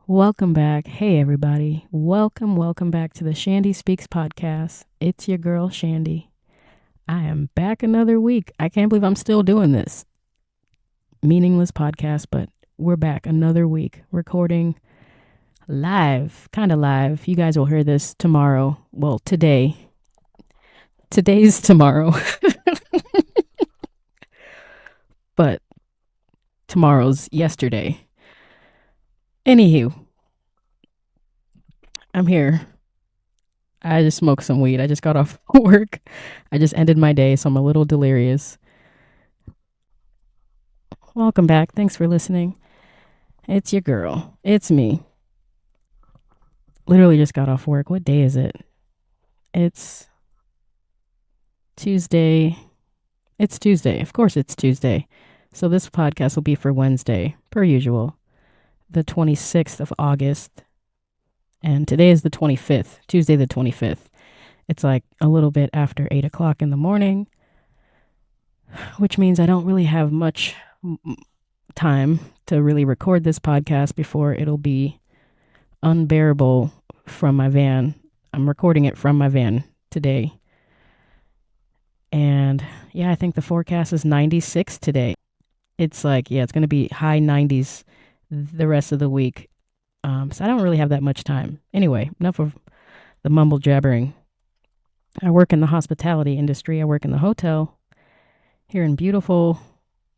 Welcome back. Hey, everybody. Welcome back to the Chandie Speaks podcast. It's your girl, Chandie. I am back another week. I can't believe I'm still doing this meaningless podcast, but we're back another week recording live, kind of live. You guys will hear this tomorrow. Well, today. Today's tomorrow. But tomorrow's yesterday. Anywho, I'm here. I just smoked some weed. I just got off work. I just ended my day, so I'm a little delirious. Welcome back. Thanks for listening. It's your girl. It's me. Literally just got off work. What day is it? It's Tuesday. It's Tuesday. Of course it's Tuesday. So this podcast will be for Wednesday, per usual, the 26th of August. And today is the 25th, Tuesday the 25th. It's like a little bit after 8 o'clock in the morning, which means I don't really have much time to really record this podcast before it'll be unbearable from my van. I'm recording it from my van today. And yeah, I think the forecast is 96 today. It's like, yeah, it's going to be high 90s the rest of the week. So I don't really have that much time. Anyway, enough of the mumble jabbering. I work in the hospitality industry. I work in the hotel here in beautiful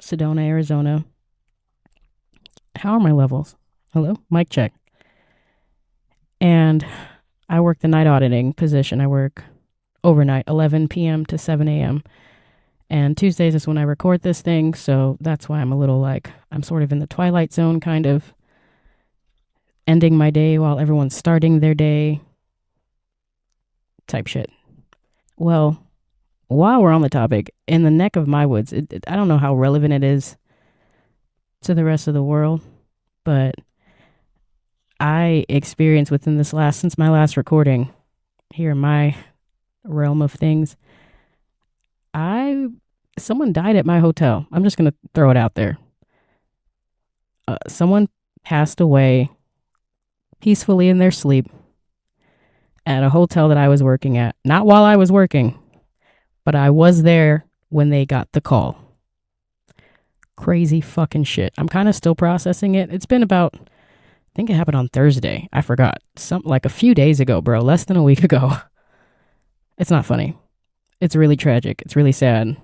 Sedona, Arizona. How are my levels? Hello? Mic check. And I work the night auditing position. I work overnight, 11 p.m. to 7 a.m. And Tuesdays is when I record this thing. So that's why I'm a little I'm sort of in the twilight zone, kind of ending my day while everyone's starting their day type shit. Well, while we're on the topic, in the neck of my woods, I don't know how relevant it is to the rest of the world, but I experienced since my last recording here in my realm of things, someone died at my hotel. I'm just going to throw it out there. Someone passed away peacefully in their sleep at a hotel that I was working at. Not while I was working, but I was there when they got the call. Crazy fucking shit. I'm kind of still processing it. It's been I think it happened on Thursday. I forgot. A few days ago, bro. Less than a week ago. It's not funny. It's really tragic. It's really sad.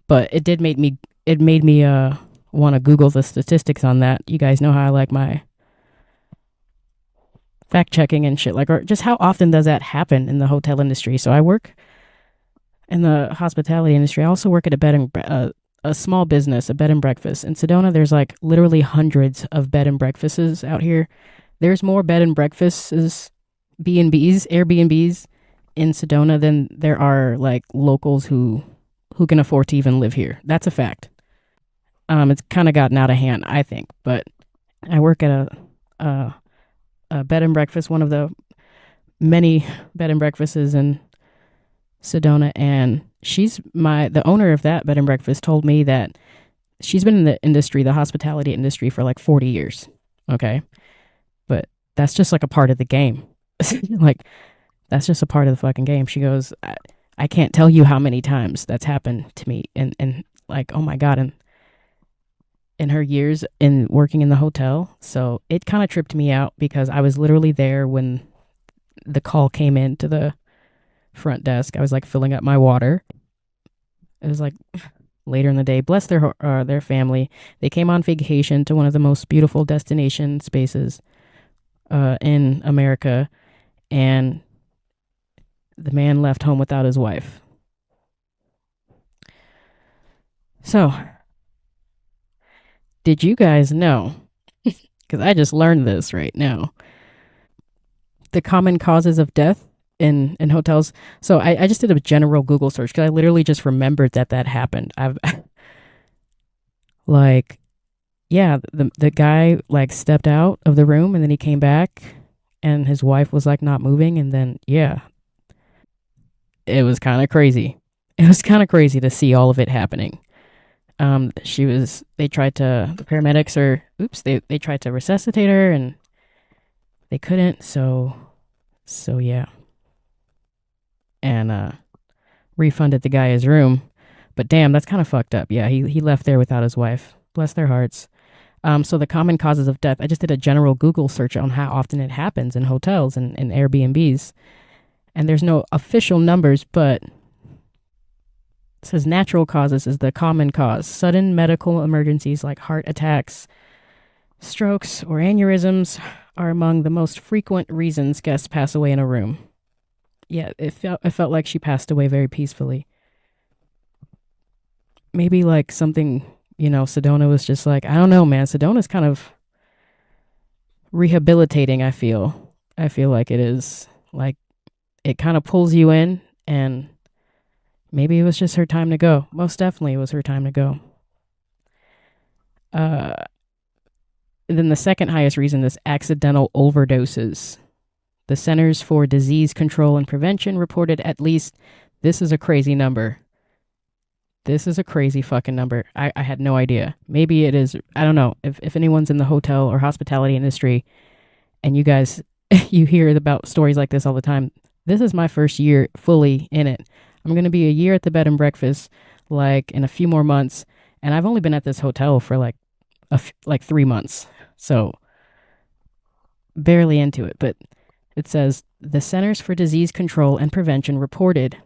But it made me want to Google the statistics on that. You guys know how I like my fact checking and shit, or just how often does that happen in the hotel industry? So I work in the hospitality industry. I also work at a small business, a bed and breakfast. In Sedona, there's literally hundreds of bed and breakfasts out here. There's more bed and breakfasts, B&Bs, Airbnbs in Sedona than there are locals who can afford to even live here. That's a fact. It's kind of gotten out of hand, I think. But I work at a bed and breakfast, one of the many bed and breakfasts in Sedona, and the owner of that bed and breakfast told me that she's been in the hospitality industry for 40 years. Okay. But that's just a part of the game. That's just a part of the fucking game. She goes, I can't tell you how many times that's happened to me. And oh my God. And in her years in working in the hotel. So it kind of tripped me out because I was literally there when the call came in to the front desk. I was filling up my water. It was later in the day. Bless their family. They came on vacation to one of the most beautiful destination spaces in America, and the man left home without his wife. So, did you guys know, because I just learned this right now, the common causes of death in hotels? So I just did a general Google search because I literally just remembered that happened. The guy stepped out of the room and then he came back and his wife was not moving, and then it was kind of crazy. It was kind of crazy to see all of it happening. The paramedics they tried to resuscitate her and they couldn't. So yeah. And refunded the guy his room. But damn, that's kind of fucked up. Yeah, he left there without his wife. Bless their hearts. So the common causes of death, I just did a general Google search on how often it happens in hotels and Airbnbs. And there's no official numbers, but it says natural causes is the common cause. Sudden medical emergencies like heart attacks, strokes, or aneurysms are among the most frequent reasons guests pass away in a room. Yeah, it felt like she passed away very peacefully. Maybe like something, Sedona was just like, I don't know, man. Sedona's kind of rehabilitating, I feel. I feel like it is. Like, it kind of pulls you in, and maybe it was just her time to go. Most definitely it was her time to go. Then the second highest reason is accidental overdoses. The Centers for Disease Control and Prevention reported at least, this is a crazy number. This is a crazy fucking number. I had no idea. Maybe it is. I don't know. If anyone's in the hotel or hospitality industry and you guys, you hear about stories like this all the time. This is my first year fully in it. I'm going to be a year at the bed and breakfast, like in a few more months. And I've only been at this hotel for like 3 months. So barely into it. But it says the Centers for Disease Control and Prevention reported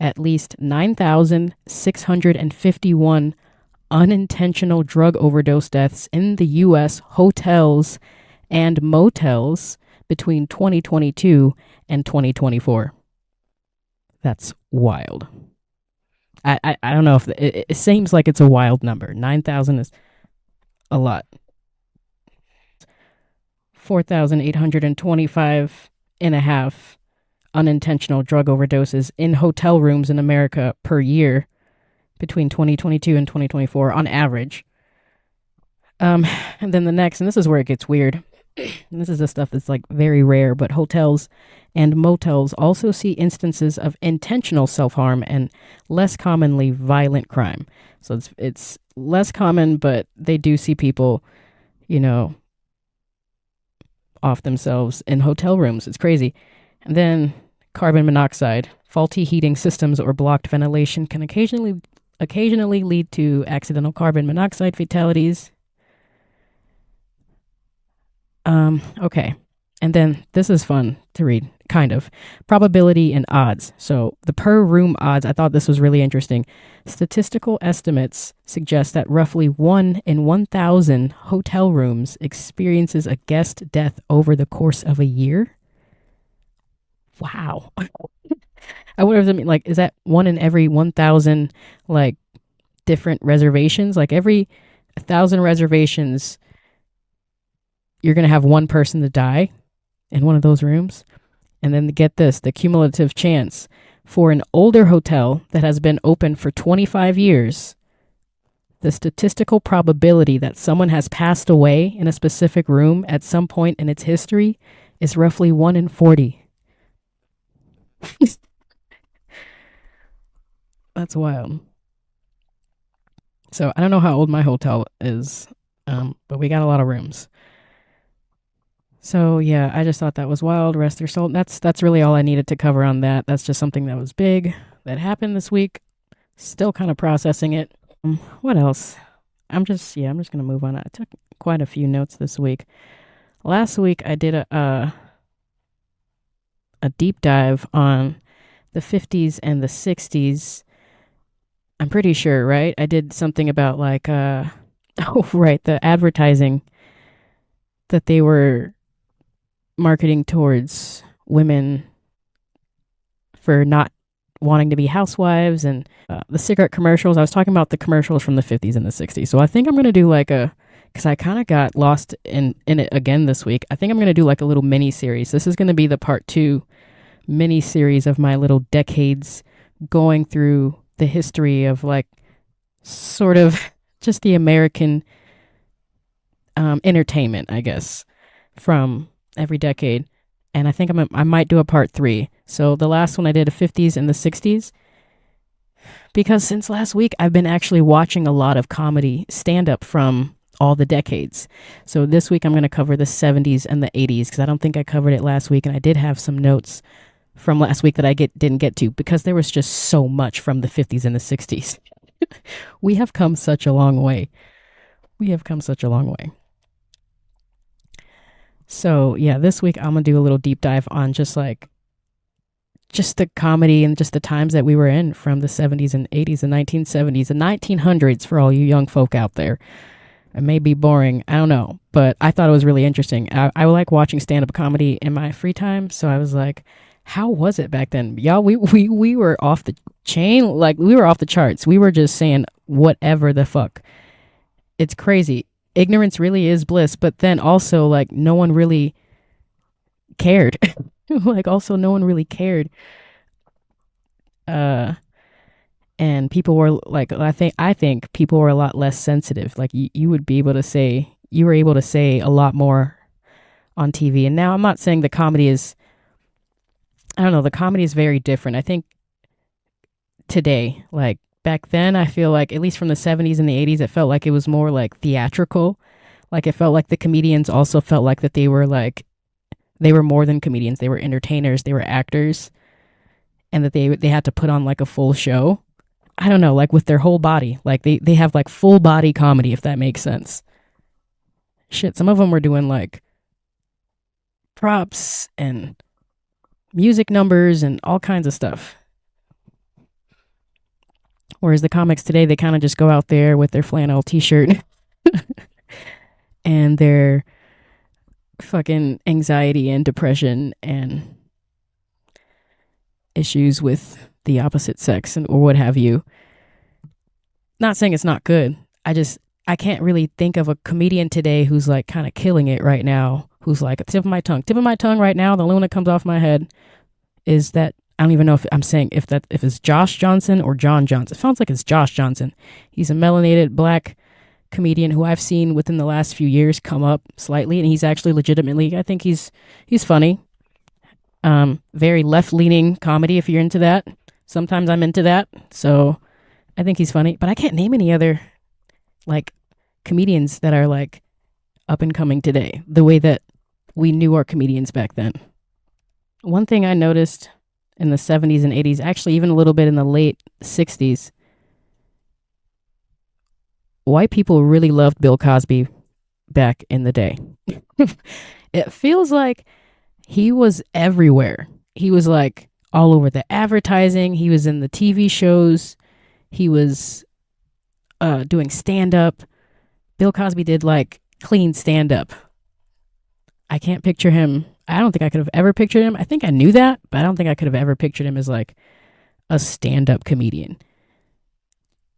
at least 9,651 unintentional drug overdose deaths in the U.S. hotels and motels between 2022 and 2024. That's wild. I don't know if it seems like it's a wild number. 9,000 is a lot. 4,825 and a half unintentional drug overdoses in hotel rooms in America per year between 2022 and 2024 on average. And then the next, and this is where it gets weird. And this is the stuff that's like very rare, but hotels and motels also see instances of intentional self-harm and less commonly violent crime. So it's less common, but they do see people, off themselves in hotel rooms. It's crazy. And then carbon monoxide, faulty heating systems or blocked ventilation can occasionally lead to accidental carbon monoxide fatalities. Okay. And then this is fun to read, kind of. Probability and odds. So the per room odds, I thought this was really interesting. Statistical estimates suggest that roughly 1 in 1,000 hotel rooms experiences a guest death over the course of a year. Wow. I wonder if that mean, like, is that 1 in every 1,000 like different reservations? Like every 1,000 reservations, you're going to have one person to die in one of those rooms. And then get this, the cumulative chance for an older hotel that has been open for 25 years, the statistical probability that someone has passed away in a specific room at some point in its history is roughly 1 in 40. That's wild. So I don't know how old my hotel is, but we got a lot of rooms. So yeah, I just thought that was wild. Rest their soul. That's really all I needed to cover on that. That's just something that was big that happened this week. Still kind of processing it. What else? I'm just gonna move on. I took quite a few notes this week. Last week I did a deep dive on the 50s and the 60s. I'm pretty sure, right? I did something about like the advertising that they were marketing towards women for not wanting to be housewives, and the cigarette commercials. I was talking about the commercials from the 50s and the 60s. So I think I'm going to do like because I kind of got lost in it again this week. I think I'm going to do like a little mini series. This is going to be the part 2 mini series of my little decades going through the history of like sort of just the American entertainment, I guess, from every decade. And I think I might do a part 3. So the last one I did, the 50s and the 60s. Because since last week, I've been actually watching a lot of comedy stand-up from all the decades. So this week, I'm going to cover the 70s and the 80s because I don't think I covered it last week. And I did have some notes from last week that I didn't get to because there was just so much from the 50s and the 60s. We have come such a long way. We have come such a long way. So yeah, this week I'm going to do a little deep dive on just the comedy and just the times that we were in from the 70s and 80s and 1970s and 1900s for all you young folk out there. It may be boring, I don't know, but I thought it was really interesting. I like watching stand-up comedy in my free time, so I was like, how was it back then? Y'all, we were off the chain, like we were off the charts. We were just saying whatever the fuck. It's crazy. Ignorance really is bliss, but then also like no one really cared. Like also no one really cared. And people were like, I think people were a lot less sensitive. Like you would be able to say, you were able to say a lot more on TV. And now I'm not saying the comedy is, I don't know, the comedy is very different. I think today, like back then, I feel like at least from the 70s and the 80s, it felt like it was more like theatrical. Like it felt like the comedians also felt like that they were more than comedians. They were entertainers, they were actors, and that they had to put on like a full show. I don't know, like with their whole body. Like they have like full body comedy, if that makes sense. Shit, some of them were doing like props and music numbers and all kinds of stuff. Whereas the comics today, they kind of just go out there with their flannel t-shirt and their fucking anxiety and depression and issues with the opposite sex or what have you. Not saying it's not good. I can't really think of a comedian today who's like kind of killing it right now, who's like a tip of my tongue right now. The only one that comes off my head is that I don't even know if I'm saying if it's Josh Johnson or John Johnson. It sounds like it's Josh Johnson. He's a melanated black comedian who I've seen within the last few years come up slightly, and he's actually legitimately, I think he's funny. Very left-leaning comedy if you're into that. Sometimes I'm into that, so I think he's funny. But I can't name any other like comedians that are like up and coming today, the way that we knew our comedians back then. One thing I noticed in the 70s and 80s, actually even a little bit in the late 60s, white people really loved Bill Cosby back in the day. It feels like he was everywhere. He was like all over the advertising. He was in the TV shows. He was doing stand-up. Bill Cosby did like clean stand-up. I can't picture him. I don't think I could have ever pictured him. I think I knew that, but I don't think I could have ever pictured him as like a stand-up comedian.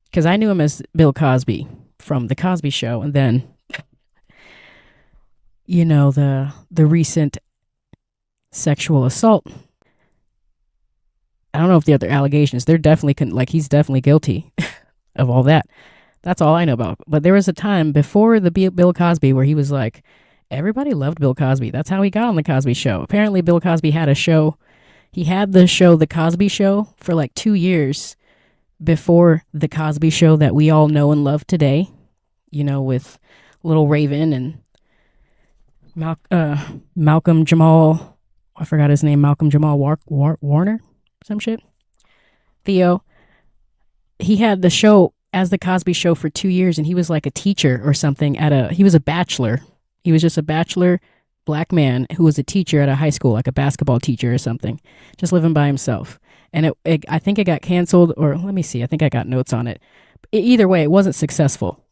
Because I knew him as Bill Cosby from The Cosby Show. And then, you know, the recent sexual assault. I don't know if the other allegations, they're definitely, he's definitely guilty of all that. That's all I know about. But there was a time before the Bill Cosby where he was like, everybody loved Bill Cosby. That's how he got on The Cosby Show. Apparently, Bill Cosby had a show. He had the show, The Cosby Show, for like 2 years before The Cosby Show that we all know and love today. You know, with Little Raven and Malcolm Jamal. I forgot his name. Malcolm Jamal Warner? Some shit. Theo. He had the show as The Cosby Show for 2 years, and he was like a teacher or something he was a bachelor. He was just a bachelor black man who was a teacher at a high school, like a basketball teacher or something, just living by himself. And I think it got canceled, or let me see, I think I got notes on it. Either way, it wasn't successful.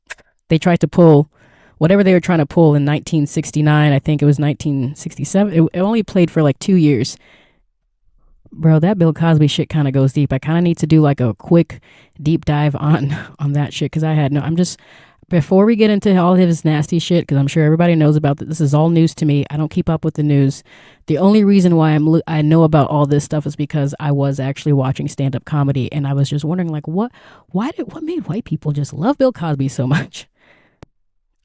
They tried to pull whatever they were trying to pull in 1969. I think it was 1967. It only played for like 2 years. Bro, that Bill Cosby shit kind of goes deep. I kind of need to do like a quick deep dive on that shit because before we get into all his nasty shit, because I'm sure everybody knows about this is all news to me. I don't keep up with the news. The only reason why I know about all this stuff is because I was actually watching stand-up comedy, and I was just wondering, like, what made white people just love Bill Cosby so much?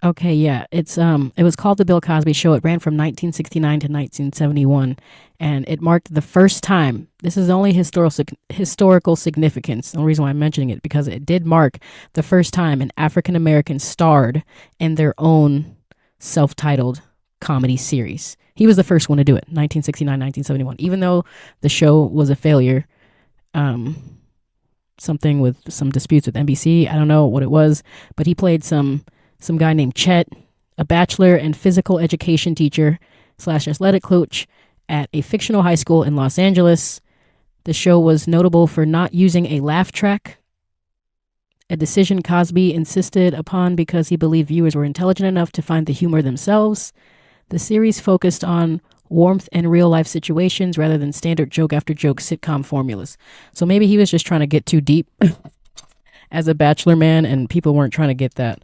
Okay, yeah. It was called The Bill Cosby Show. It ran from 1969 to 1971, and it marked the first time. This is the only historical significance. The only reason why I'm mentioning it, because it did mark the first time an African American starred in their own self-titled comedy series. He was the first one to do it, 1969, 1971. Even though the show was a failure, something with some disputes with NBC, I don't know what it was, but he played some guy named Chet, a bachelor and physical education teacher / athletic coach at a fictional high school in Los Angeles. The show was notable for not using a laugh track, a decision Cosby insisted upon because he believed viewers were intelligent enough to find the humor themselves. The series focused on warmth and real-life situations rather than standard joke after joke sitcom formulas. So maybe he was just trying to get too deep as a bachelor man, and people weren't trying to get that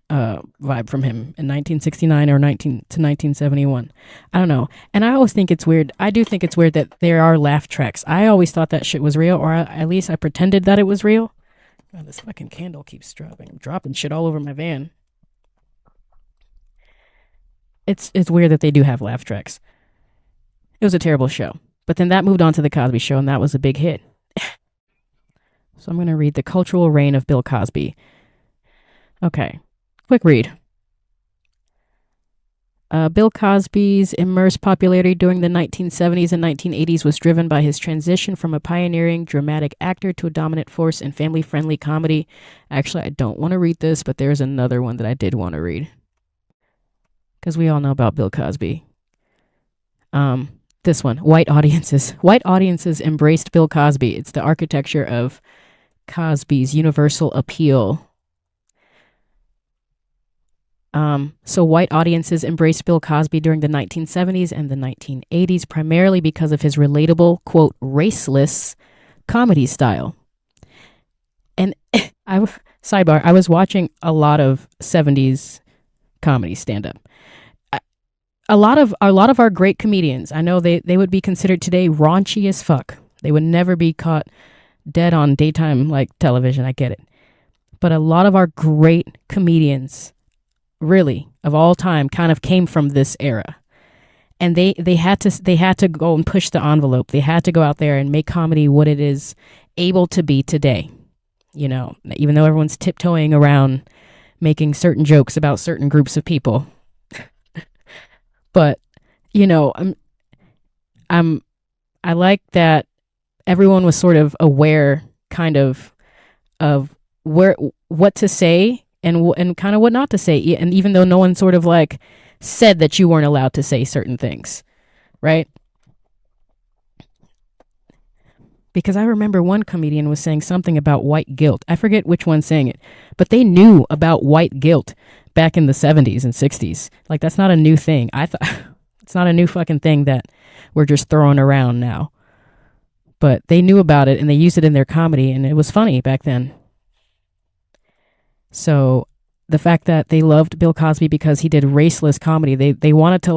vibe from him in 1969 or 1971. I don't know. And I always think it's weird. I do think it's weird that there are laugh tracks. I always thought that shit was real, or at least I pretended that it was real. God, this fucking candle keeps dropping. I'm dropping shit all over my van. It's weird that they do have laugh tracks. It was a terrible show. But then that moved on to The Cosby Show, and that was a big hit. So I'm going to read The Cultural Reign of Bill Cosby. Okay. Quick read. Bill Cosby's immense popularity during the 1970s and 1980s was driven by his transition from a pioneering dramatic actor to a dominant force in family-friendly comedy. Actually, I don't want to read this, but there's another one that I did want to read, because we all know about Bill Cosby. This one, white audiences. White audiences embraced Bill Cosby. It's the architecture of Cosby's universal appeal. So white audiences embraced Bill Cosby during the 1970s and the 1980s, primarily because of his relatable, quote, raceless comedy style. And sidebar, I was watching a lot of 70s comedy stand-up. A lot of our great comedians, I know they would be considered today raunchy as fuck. They would never be caught dead on daytime like television. I get it. But a lot of our great comedians, really, of all time, kind of came from this era. And they had to go and push the envelope. They had to go out there and make comedy what it is able to be today. You know, even though everyone's tiptoeing around making certain jokes about certain groups of people. But, you know, I like that everyone was sort of aware kind of what to say and kind of what not to say. And even though no one sort of like said that you weren't allowed to say certain things, right? Because I remember one comedian was saying something about white guilt. I forget which one saying it, but they knew about white guilt back in the 70s and 60s. Like, that's not a new thing. I thought it's not a new fucking thing that we're just throwing around now. But they knew about it and they used it in their comedy, and it was funny back then. So the fact that they loved Bill Cosby because he did raceless comedy, they wanted to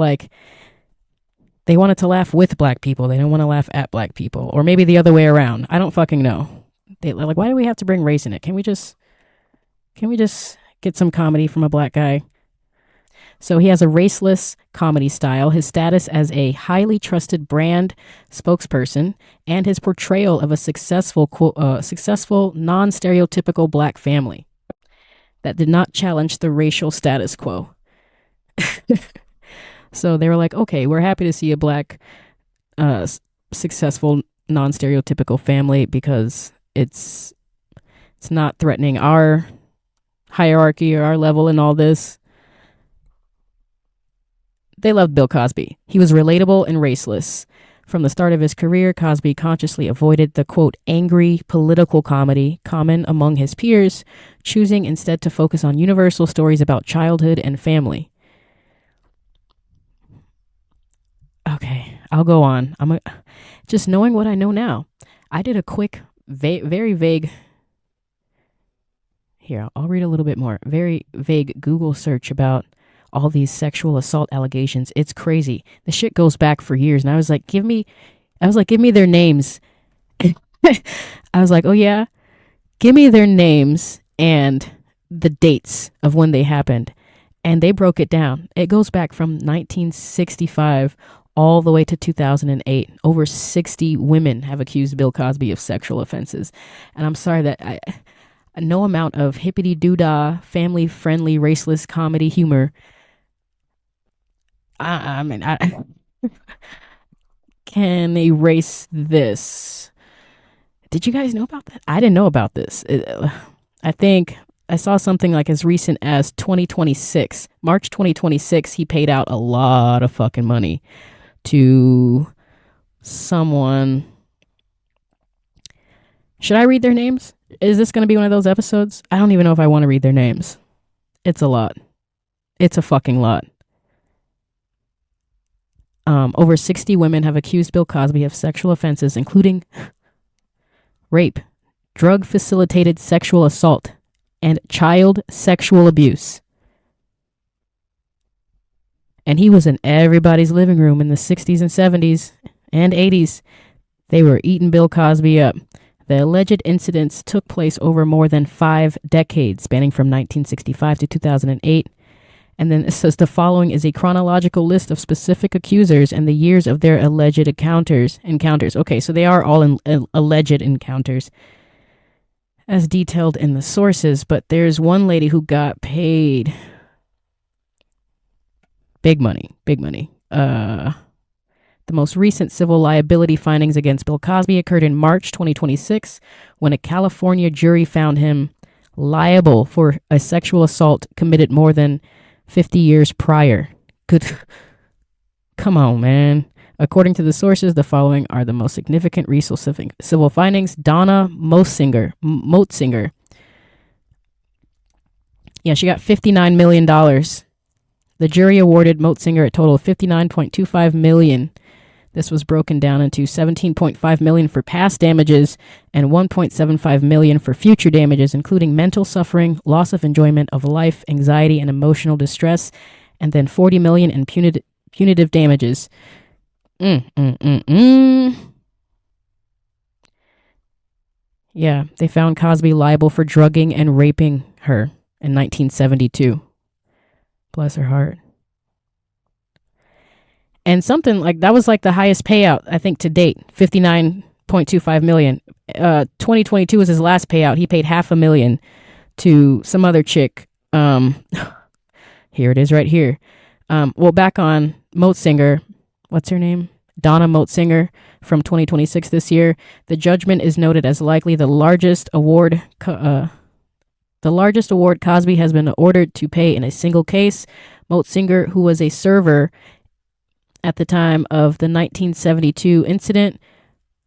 laugh with black people. They didn't want to laugh at black people, or maybe the other way around. I don't fucking know. They like, why do we have to bring race in it? Can we just get some comedy from a black guy? So he has a raceless comedy style. His status as a highly trusted brand spokesperson and his portrayal of a successful, non-stereotypical black family that did not challenge the racial status quo. So they were like, okay, we're happy to see a black, successful, non-stereotypical family because it's not threatening our hierarchy or our level in all this. They loved Bill Cosby. He was relatable and raceless. From the start of his career, Cosby consciously avoided the, quote, angry political comedy common among his peers, choosing instead to focus on universal stories about childhood and family. Okay, I'll go on. Just knowing what I know now. I did a quick, very vague... Here, I'll read a little bit more. Very vague Google search about all these sexual assault allegations. It's crazy. The shit goes back for years. And I was like, give me their names. I was like, oh yeah, give me their names and the dates of when they happened. And they broke it down. It goes back from 1965 all the way to 2008. Over 60 women have accused Bill Cosby of sexual offenses. And I'm sorry that no amount of hippity-doo-dah, family-friendly, raceless comedy humor, I can erase this. Did you guys know about that? I didn't know about this. I think I saw something like as recent as 2026. March 2026, he paid out a lot of fucking money to someone. Should I read their names? Is this going to be one of those episodes? I don't even know if I want to read their names. It's a lot. It's a fucking lot. Over 60 women have accused Bill Cosby of sexual offenses, including rape, drug-facilitated sexual assault, and child sexual abuse. And he was in everybody's living room in the 60s and 70s and 80s. They were eating Bill Cosby up. The alleged incidents took place over more than 5 decades, spanning from 1965 to 2008. And then it says the following is a chronological list of specific accusers and the years of their alleged encounters. Okay, so they are all alleged encounters as detailed in the sources, but there's one lady who got paid big money. The most recent civil liability findings against Bill Cosby occurred in March 2026 when a California jury found him liable for a sexual assault committed more than 50 years prior. Good. Come on, man. According to the sources, the following are the most significant civil findings. Donna Motsinger. Yeah, she got $59 million. The jury awarded Motsinger a total of $59.25 million. This was broken down into $17.5 million for past damages and $1.75 million for future damages, including mental suffering, loss of enjoyment of life, anxiety, and emotional distress, and then $40 million in punitive damages. Yeah, they found Cosby liable for drugging and raping her in 1972. Bless her heart. And something like that was like the highest payout, I think, to date, $59.25 million. 2022 was his last payout. He paid $500,000 to some other chick. Here it is right here. Well, back on Motsinger, what's her name? Donna Motsinger from 2026 this year. The judgment is noted as likely the largest award Cosby has been ordered to pay in a single case. Motsinger, who was a server at the time of the 1972 incident,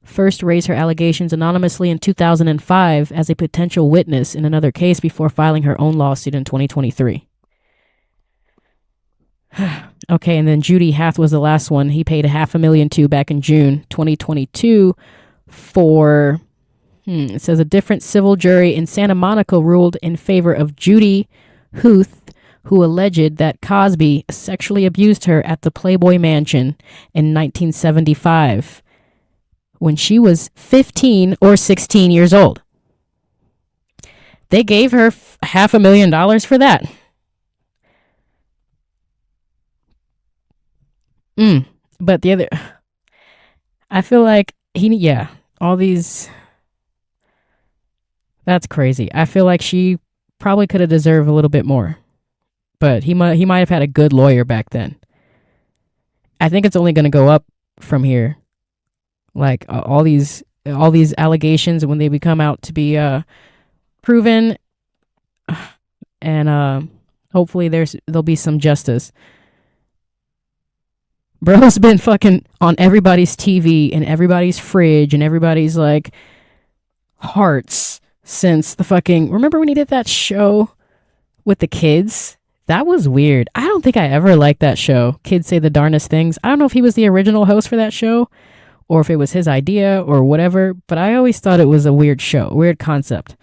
first raised her allegations anonymously in 2005 as a potential witness in another case before filing her own lawsuit in 2023. Okay, and then Judy Hath was the last one. He paid $500,000 to back in June 2022 for, it says a different civil jury in Santa Monica ruled in favor of Judy Huth, who alleged that Cosby sexually abused her at the Playboy Mansion in 1975 when she was 15 or 16 years old. They gave her $500,000 for that. But the other, I feel like all these, that's crazy. I feel like she probably could have deserved a little bit more. But he might have had a good lawyer back then. I think it's only going to go up from here. Like all these allegations, when they become out to be proven, and hopefully there'll be some justice. Bro's been fucking on everybody's TV and everybody's fridge and everybody's like hearts since the fucking. Remember when he did that show with the kids? That was weird. I don't think I ever liked that show. Kids Say the Darnest Things. I don't know if he was the original host for that show or if it was his idea or whatever, but I always thought it was a weird show, weird concept.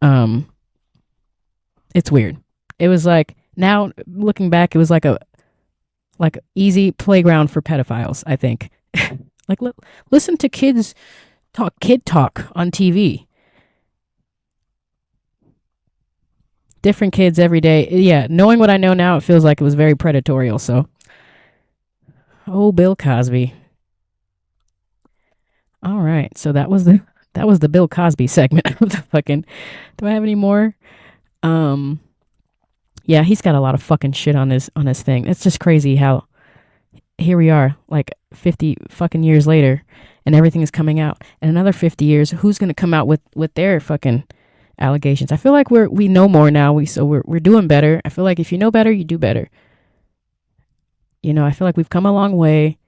It's weird. It was like, now looking back, it was like easy playground for pedophiles, I think. Like, listen to kids talk, kid talk on TV. different kids every day. Yeah, knowing what I know now, it feels like it was very predatorial. So, oh, Bill Cosby. All right, so that was the Bill Cosby segment of the fucking. Do I have any more? Um, yeah, he's got a lot of fucking shit on his thing. It's just crazy how here we are, like 50 fucking years later, and everything is coming out. And another 50 years, who's gonna come out with their fucking allegations? I feel like we know more now. We're doing better. I feel like if you know better, you do better. I feel like we've come a long way.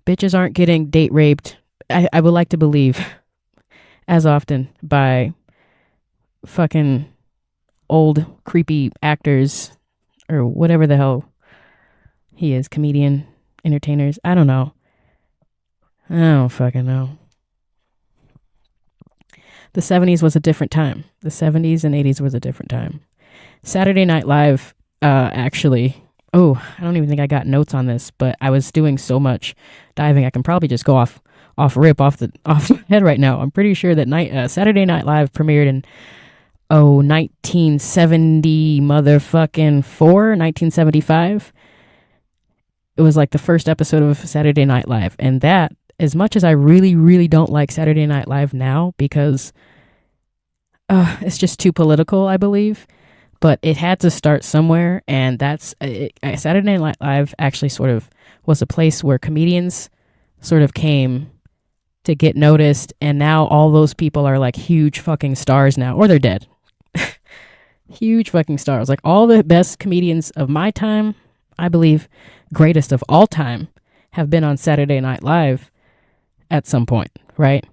Bitches aren't getting date raped. I would like to believe as often by fucking old creepy actors or whatever the hell he is, comedian, entertainers. I don't know. I don't fucking know. The 70s was a different time. The 70s and 80s was a different time. Saturday Night Live, actually, I don't even think I got notes on this, but I was doing so much diving, I can probably just go off my head right now. I'm pretty sure that Saturday Night Live premiered in 1970 motherfucking 1975. It was like the first episode of Saturday Night Live, and that, as much as I really, really don't like Saturday Night Live now because it's just too political, I believe, but it had to start somewhere, and Saturday Night Live actually sort of was a place where comedians sort of came to get noticed, and now all those people are like huge fucking stars now, or they're dead. Huge fucking stars. Like all the best comedians of my time, I believe greatest of all time, have been on Saturday Night Live at some point, right?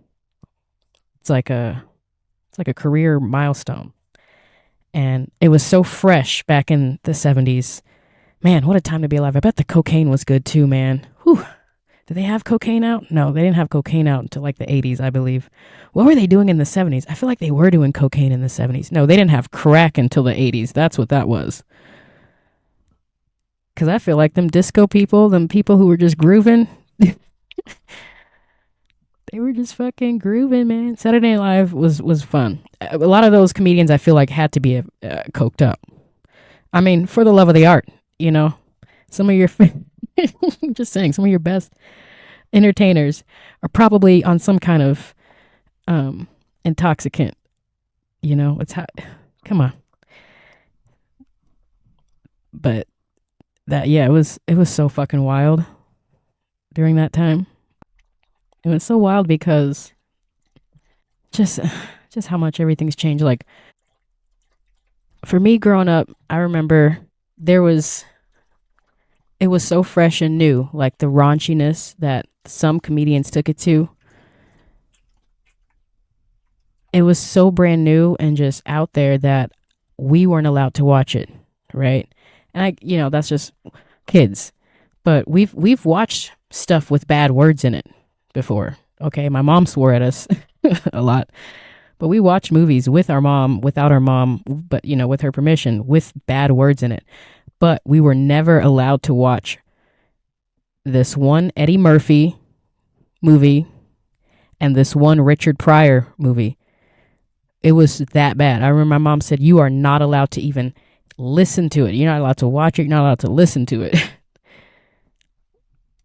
It's like a career milestone. And it was so fresh back in the 70s. Man, what a time to be alive. I bet the cocaine was good too, man. Whew. Did they have cocaine out? No, they didn't have cocaine out until like the 80s, I believe. What were they doing in the 70s? I feel like they were doing cocaine in the 70s. No, they didn't have crack until the 80s. That's what that was. Because I feel like them disco people, them people who were just grooving, they were just fucking grooving, man. Saturday Night Live was fun. A lot of those comedians I feel like had to be coked up. I mean, for the love of the art, some of your... I'm just saying, some of your best entertainers are probably on some kind of intoxicant. It's hot. Come on. But it was so fucking wild during that time. It was so wild because just how much everything's changed. Like for me growing up, I remember it was so fresh and new, like the raunchiness that some comedians took it to. It was so brand new and just out there that we weren't allowed to watch it, right? And that's just kids. But we've watched stuff with bad words in it before. Okay, my mom swore at us a lot. But we watched movies with our mom, without our mom, but with her permission, with bad words in it. But we were never allowed to watch this one Eddie Murphy movie and this one Richard Pryor movie. It was that bad. I remember my mom said, you are not allowed to even listen to it. You're not allowed to watch it. You're not allowed to listen to it.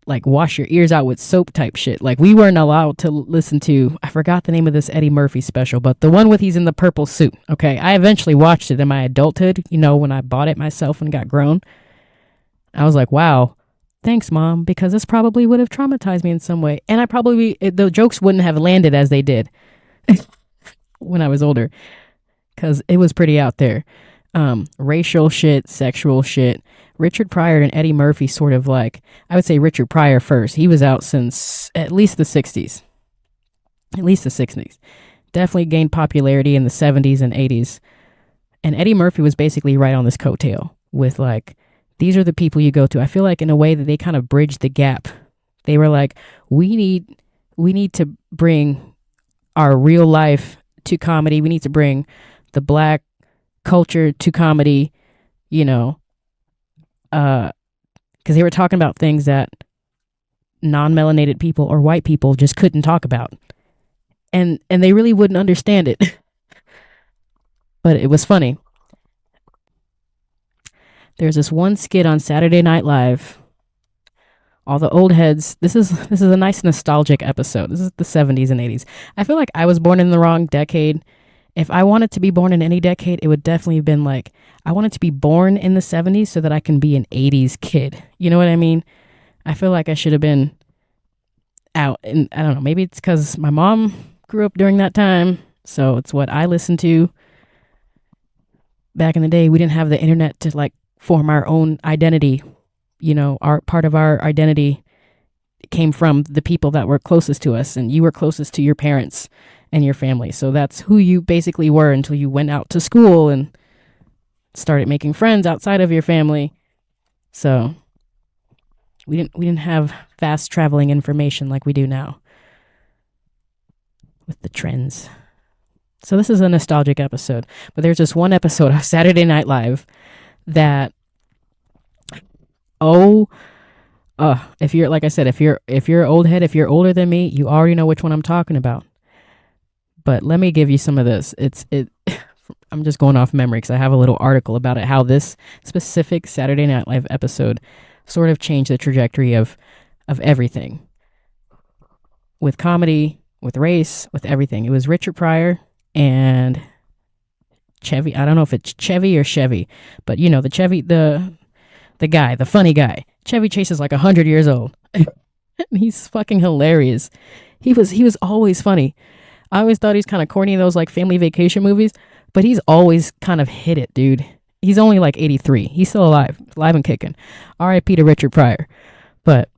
Like wash your ears out with soap type shit. Like we weren't allowed to listen to, I forgot the name of this Eddie Murphy special, but the one with he's in the purple suit. Okay. I eventually watched it in my adulthood, when I bought it myself and got grown. I was like, wow, thanks mom, because this probably would have traumatized me in some way. And the jokes wouldn't have landed as they did when I was older, because it was pretty out there. Racial shit, sexual shit. Richard Pryor and Eddie Murphy sort of like, I would say Richard Pryor first. He was out since at least the 60s. At least the 60s. Definitely gained popularity in the 70s and 80s. And Eddie Murphy was basically right on this coattail with like, these are the people you go to. I feel like in a way that they kind of bridged the gap. They were like, we need to bring our real life to comedy. We need to bring the black culture to comedy, because they were talking about things that non-melanated people or white people just couldn't talk about. And they really wouldn't understand it. But it was funny. There's this one skit on Saturday Night Live. All the old heads. This is a nice nostalgic episode. This is the 70s and 80s. I feel like I was born in the wrong decade. If I wanted to be born in any decade, it would definitely have been like, I wanted to be born in the 70s so that I can be an 80s kid. You know what I mean? I feel like I should have been out. And I don't know, maybe it's because my mom grew up during that time. So it's what I listened to. Back in the day, we didn't have the internet to like form our own identity. You know, our part of our identity came from the people that were closest to us, and you were closest to your parents and your family. So that's who you basically were until you went out to school and started making friends outside of your family. So we didn't have fast traveling information like we do now with the trends. So this is a nostalgic episode, but there's this one episode of Saturday Night Live that, if you're, like I said, if you're an old head, if you're older than me, you already know which one I'm talking about. But let me give you some of this. I'm just going off memory because I have a little article about it, how this specific Saturday Night Live episode sort of changed the trajectory of everything. With comedy, with race, with everything. It was Richard Pryor and Chevy. I don't know if it's Chevy or Chevy, but you know, the Chevy, the guy, the funny guy. Chevy Chase is like 100 years old. He's fucking hilarious. He was always funny. I always thought he's kind of corny in those like family vacation movies, but he's always kind of hit it, dude. He's only like 83. He's still alive and kicking. R.I.P. to Richard Pryor. But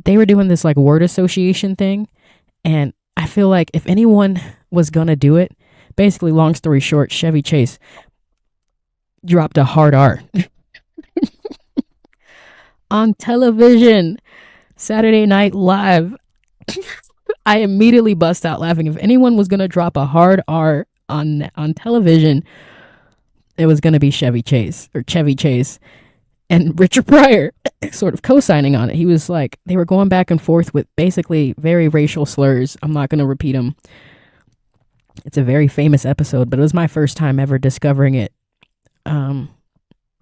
they were doing this like word association thing, and I feel like if anyone was gonna do it, basically, long story short, Chevy Chase dropped a hard R on television. Saturday Night Live. I immediately bust out laughing. If anyone was gonna drop a hard R on television, it was gonna be Chevy Chase. And Richard Pryor sort of co-signing on it. He was like, they were going back and forth with basically very racial slurs. I'm not gonna repeat them. It's a very famous episode, but it was my first time ever discovering it.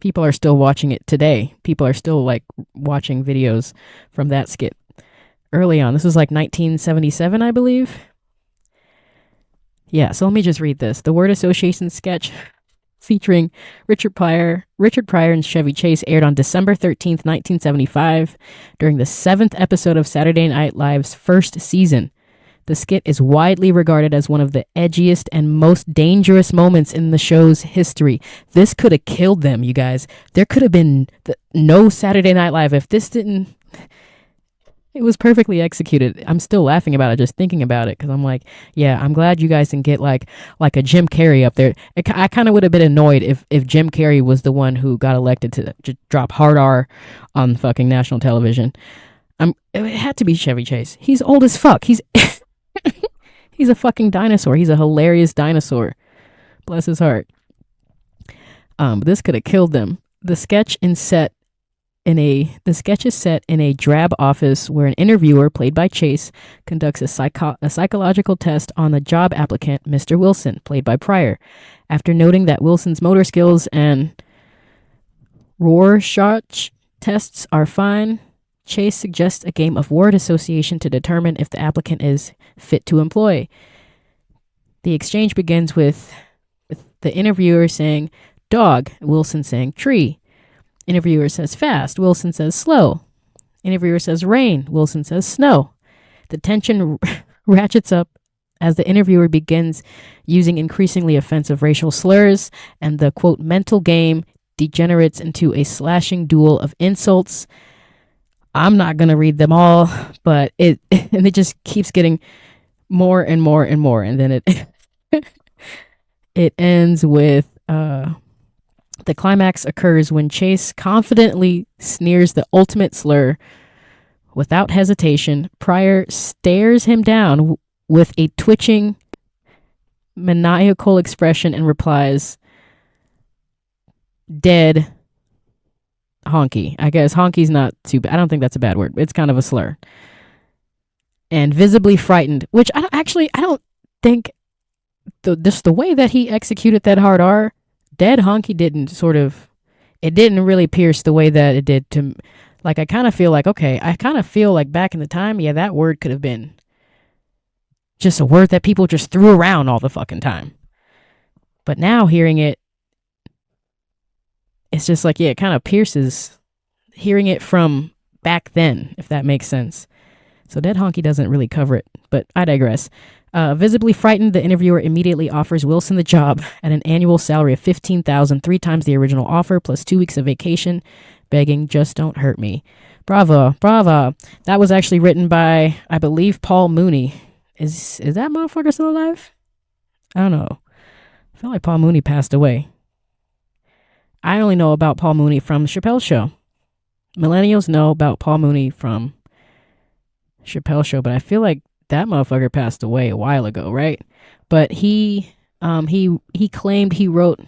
People are still watching it today. People are still like watching videos from that skit early on. This was like 1977, I believe. Yeah, so let me just read this. The word association sketch featuring Richard Pryor and Chevy Chase aired on December 13th, 1975, during the 7th episode of Saturday Night Live's first season. The skit is widely regarded as one of the edgiest and most dangerous moments in the show's history. This could have killed them, you guys. There could have been no Saturday Night Live if this didn't... It was perfectly executed. I'm still laughing about it, just thinking about it, because I'm like, yeah, I'm glad you guys didn't get like a Jim Carrey up there. I kind of would have been annoyed if Jim Carrey was the one who got elected to drop hard R on fucking national television. It had to be Chevy Chase. He's old as fuck. He's a fucking dinosaur. He's a hilarious dinosaur. Bless his heart. But this could have killed them. The sketch is set in a drab office where an interviewer, played by Chase, conducts a psychological test on the job applicant, Mr. Wilson, played by Pryor. After noting that Wilson's motor skills and Rorschach tests are fine, Chase suggests a game of word association to determine if the applicant is fit to employ. The exchange begins with the interviewer saying dog, Wilson saying tree. Interviewer says fast, Wilson says slow. Interviewer says rain, Wilson says snow. The tension ratchets up as the interviewer begins using increasingly offensive racial slurs, and the, quote, mental game degenerates into a slashing duel of insults. I'm not going to read them all, but it just keeps getting more and more and more. And then it ends with the climax occurs when Chase confidently sneers the ultimate slur. Without hesitation, Pryor stares him down with a twitching, maniacal expression and replies, dead honky. I guess honky's not too bad. I don't think that's a bad word. It's kind of a slur. And visibly frightened, which I don't think just the way that he executed that hard R, dead honky didn't sort of it didn't really pierce the way that it did to, like, I kind of feel like, okay, I kind of feel like back in the time, yeah, that word could have been just a word that people just threw around all the fucking time. But now hearing it, it's just like, yeah, it kind of pierces hearing it from back then, if that makes sense. So Dead Honky doesn't really cover it, but I digress. Visibly frightened, the interviewer immediately offers Wilson the job at an annual salary of $15,000, 3 times the original offer, plus 2 weeks of vacation, begging, just don't hurt me. Bravo, bravo. That was actually written by, I believe, Paul Mooney. Is that motherfucker still alive? I don't know. I feel like Paul Mooney passed away. I only know about Paul Mooney from The Chappelle Show. Millennials know about Paul Mooney from Chappelle Show, but I feel like that motherfucker passed away a while ago, right? But he claimed he wrote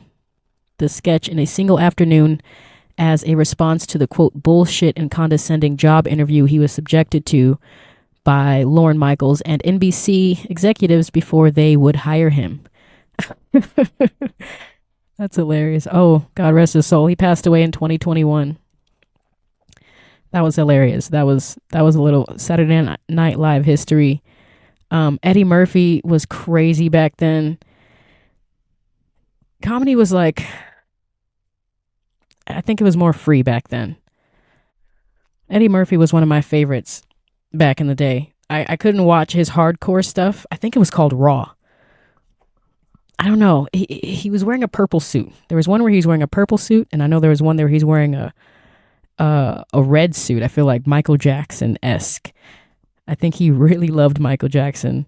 the sketch in a single afternoon as a response to the, quote, bullshit and condescending job interview he was subjected to by Lorne Michaels and NBC executives before they would hire him. That's hilarious. Oh, God rest his soul. He passed away in 2021. That was hilarious. That was a little Saturday Night Live history. Eddie Murphy was crazy back then. Comedy was like, I think it was more free back then. Eddie Murphy was one of my favorites back in the day. I couldn't watch his hardcore stuff. I think it was called Raw. I don't know. He was wearing a purple suit. There was one where he was wearing a purple suit, and I know there was one where he's wearing a red suit. I feel like Michael Jackson-esque. I think he really loved Michael Jackson.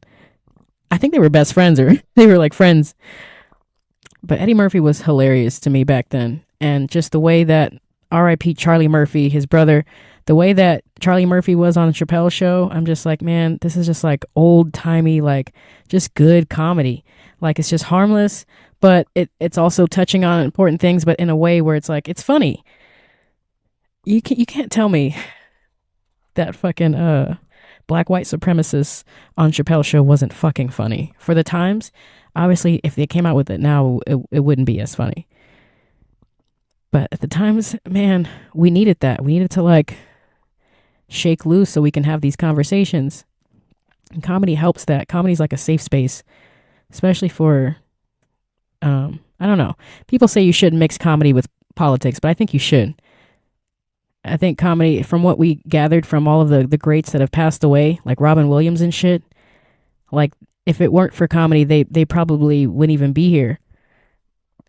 I think they were best friends, or they were like friends. But Eddie Murphy was hilarious to me back then. And just the way that R.I.P. Charlie Murphy, his brother, the way that Charlie Murphy was on the Chappelle Show, I'm just like, man, this is just like old-timey, like just good comedy. Like, it's just harmless, but it's also touching on important things, but in a way where it's like, it's funny. You can't tell me that fucking black white supremacist on Chappelle Show wasn't fucking funny. For the times, obviously, if they came out with it now, it wouldn't be as funny. But at the times, man, we needed that. We needed to like shake loose so we can have these conversations. And comedy helps that. Comedy's like a safe space, especially for, I don't know. People say you shouldn't mix comedy with politics, but I think you should. I think comedy, from what we gathered from all of the greats that have passed away, like Robin Williams and shit, like if it weren't for comedy, they probably wouldn't even be here.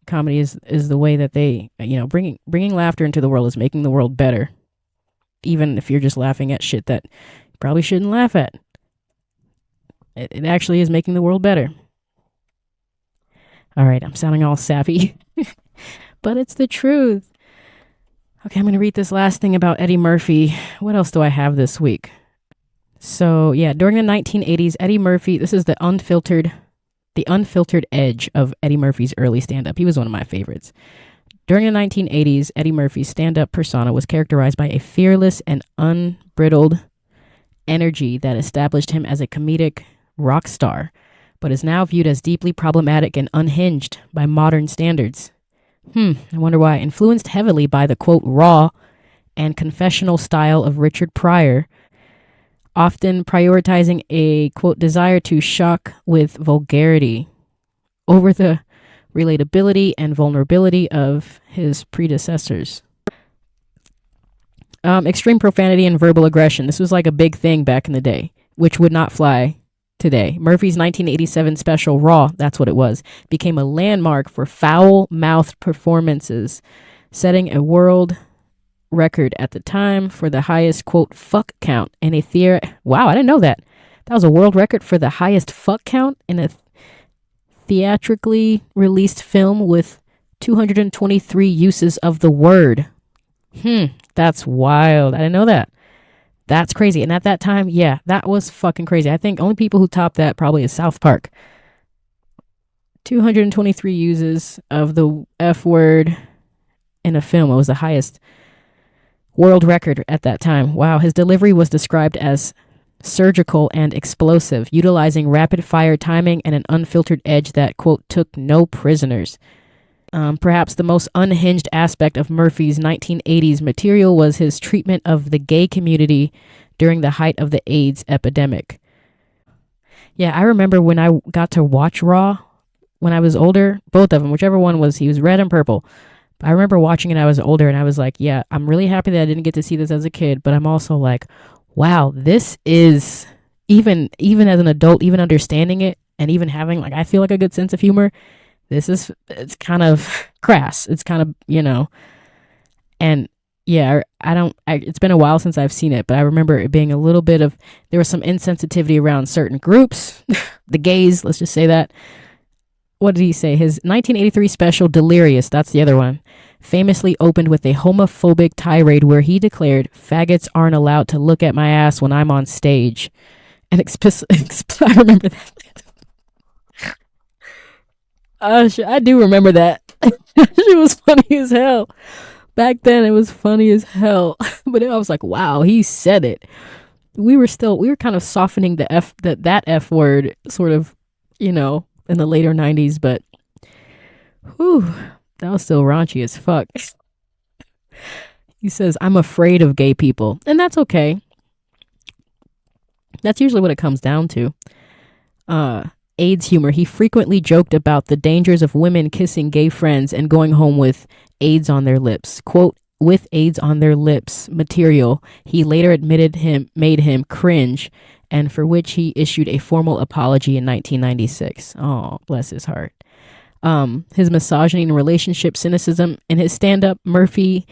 Comedy is the way that they, bringing laughter into the world is making the world better. Even if you're just laughing at shit that you probably shouldn't laugh at. It actually is making the world better. All right, I'm sounding all sappy, but it's the truth. Okay, I'm going to read this last thing about Eddie Murphy. What else do I have this week? So, yeah, during the 1980s, Eddie Murphy, this is the unfiltered edge of Eddie Murphy's early stand-up. He was one of my favorites. During the 1980s, Eddie Murphy's stand-up persona was characterized by a fearless and unbridled energy that established him as a comedic rock star, but is now viewed as deeply problematic and unhinged by modern standards. I wonder why. Influenced heavily by the, quote, raw and confessional style of Richard Pryor, often prioritizing a, quote, desire to shock with vulgarity over the relatability and vulnerability of his predecessors. Extreme profanity and verbal aggression. This was like a big thing back in the day, which would not fly today. Murphy's 1987 special, Raw, that's what it was, became a landmark for foul-mouthed performances, setting a world record at the time for the highest, quote, fuck count in a theater. Wow, I didn't know that. That was a world record for the highest fuck count in a theatrically released film with 223 uses of the word. That's wild. I didn't know that. That's crazy. And at that time, yeah, that was fucking crazy. I think only people who topped that probably is South Park. 223 uses of the F word in a film. It was the highest world record at that time. Wow. His delivery was described as surgical and explosive, utilizing rapid fire timing and an unfiltered edge that, quote, took no prisoners. Perhaps the most unhinged aspect of Murphy's 1980s material was his treatment of the gay community during the height of the AIDS epidemic. Yeah, I remember when I got to watch Raw when I was older, both of them, whichever one was, he was red and purple. I remember watching it, I was older, and I was like, yeah, I'm really happy that I didn't get to see this as a kid, but I'm also like, wow, this is, even as an adult, even understanding it, and even having, like, I feel like a good sense of humor, it's kind of crass. It's kind of, and yeah, it's been a while since I've seen it, but I remember it being a little bit of, there was some insensitivity around certain groups, the gays, let's just say that. What did he say? His 1983 special, Delirious, that's the other one, famously opened with a homophobic tirade where he declared, "Faggots aren't allowed to look at my ass when I'm on stage." And I remember that. I do remember that. It was funny as hell. Back then, it was funny as hell. But I was like, wow, he said it. We were kind of softening that F word, sort of, in the later 90s, but whew, that was still raunchy as fuck. He says, "I'm afraid of gay people." And that's okay. That's usually what it comes down to. AIDS humor. He frequently joked about the dangers of women kissing gay friends and going home with AIDS on their lips. Quote, "with AIDS on their lips" material he later admitted made him cringe, and for which he issued a formal apology in 1996. Oh, bless his heart. His misogyny and relationship cynicism. In his stand-up, Murphy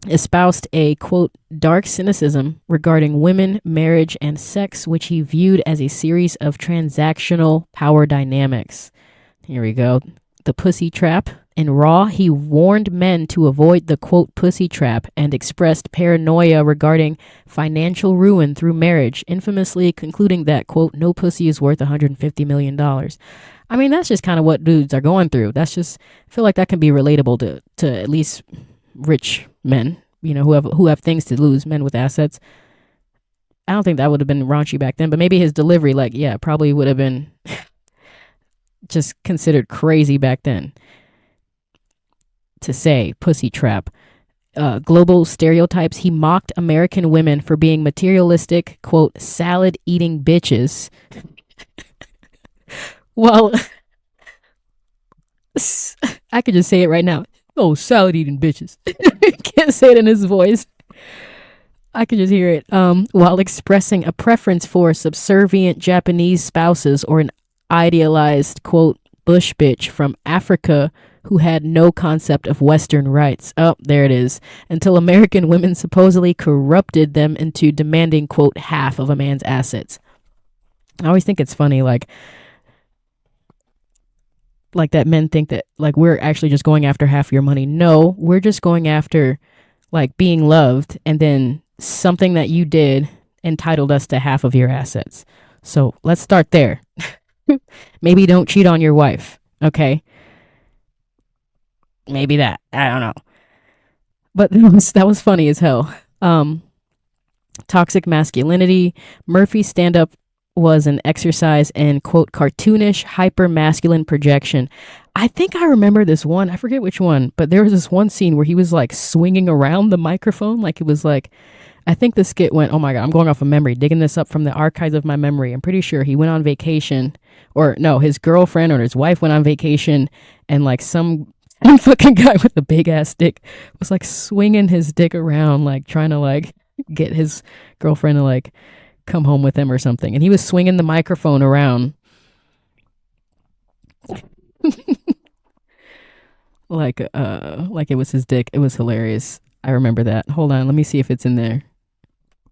espoused a, quote, "dark cynicism regarding women, marriage, and sex, which he viewed as a series of transactional power dynamics." Here we go. The pussy trap. In Raw, he warned men to avoid the, quote, "pussy trap" and expressed paranoia regarding financial ruin through marriage, infamously concluding that, quote, "no pussy is worth $150 million. I mean, that's just kind of what dudes are going through. That's just, I feel like that can be relatable to at least rich men, who have things to lose, men with assets. I don't think that would have been raunchy back then, but maybe his delivery, probably would have been just considered crazy back then. To say pussy trap. Global stereotypes. He mocked American women for being materialistic, quote, "salad eating bitches." Well, I could just say it right now. "Oh, salad eating bitches." Can't say it in his voice. I could just hear it. While expressing a preference for subservient Japanese spouses or an idealized, quote, "bush bitch" from Africa who had no concept of Western rights. Oh, there it is. Until American women supposedly corrupted them into demanding, quote, half of a man's assets. I always think it's funny, like that men think that, we're actually just going after half your money. No, we're just going after, being loved, and then something that you did entitled us to half of your assets. So let's start there. Maybe don't cheat on your wife, okay? Maybe that. I don't know. But that was funny as hell. Toxic masculinity. Murphy's stand-up was an exercise in, quote, cartoonish, hyper-masculine projection. I think I remember this one. I forget which one, but there was this one scene where he was, swinging around the microphone. It was I think the skit went, oh my God, I'm going off of memory, digging this up from the archives of my memory. I'm pretty sure he went on vacation, or no, his girlfriend or his wife went on vacation, and, some fucking guy with a big ass dick was swinging his dick around, trying to get his girlfriend to come home with him or something, and he was swinging the microphone around like it was his dick. It was hilarious. I remember that. Hold on, let me see if it's in there.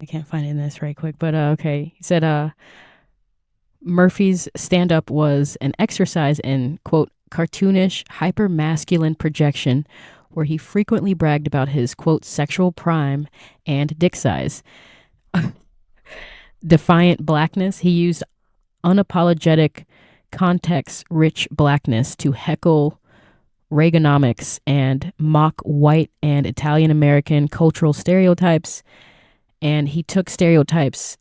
I can't find it in this right quick, but okay. He said Murphy's stand-up was an exercise in, quote, cartoonish, hyper-masculine projection, where he frequently bragged about his, quote, sexual prime and dick size. Defiant blackness. He used unapologetic, context-rich blackness to heckle Reaganomics and mock white and Italian-American cultural stereotypes, and he took stereotypes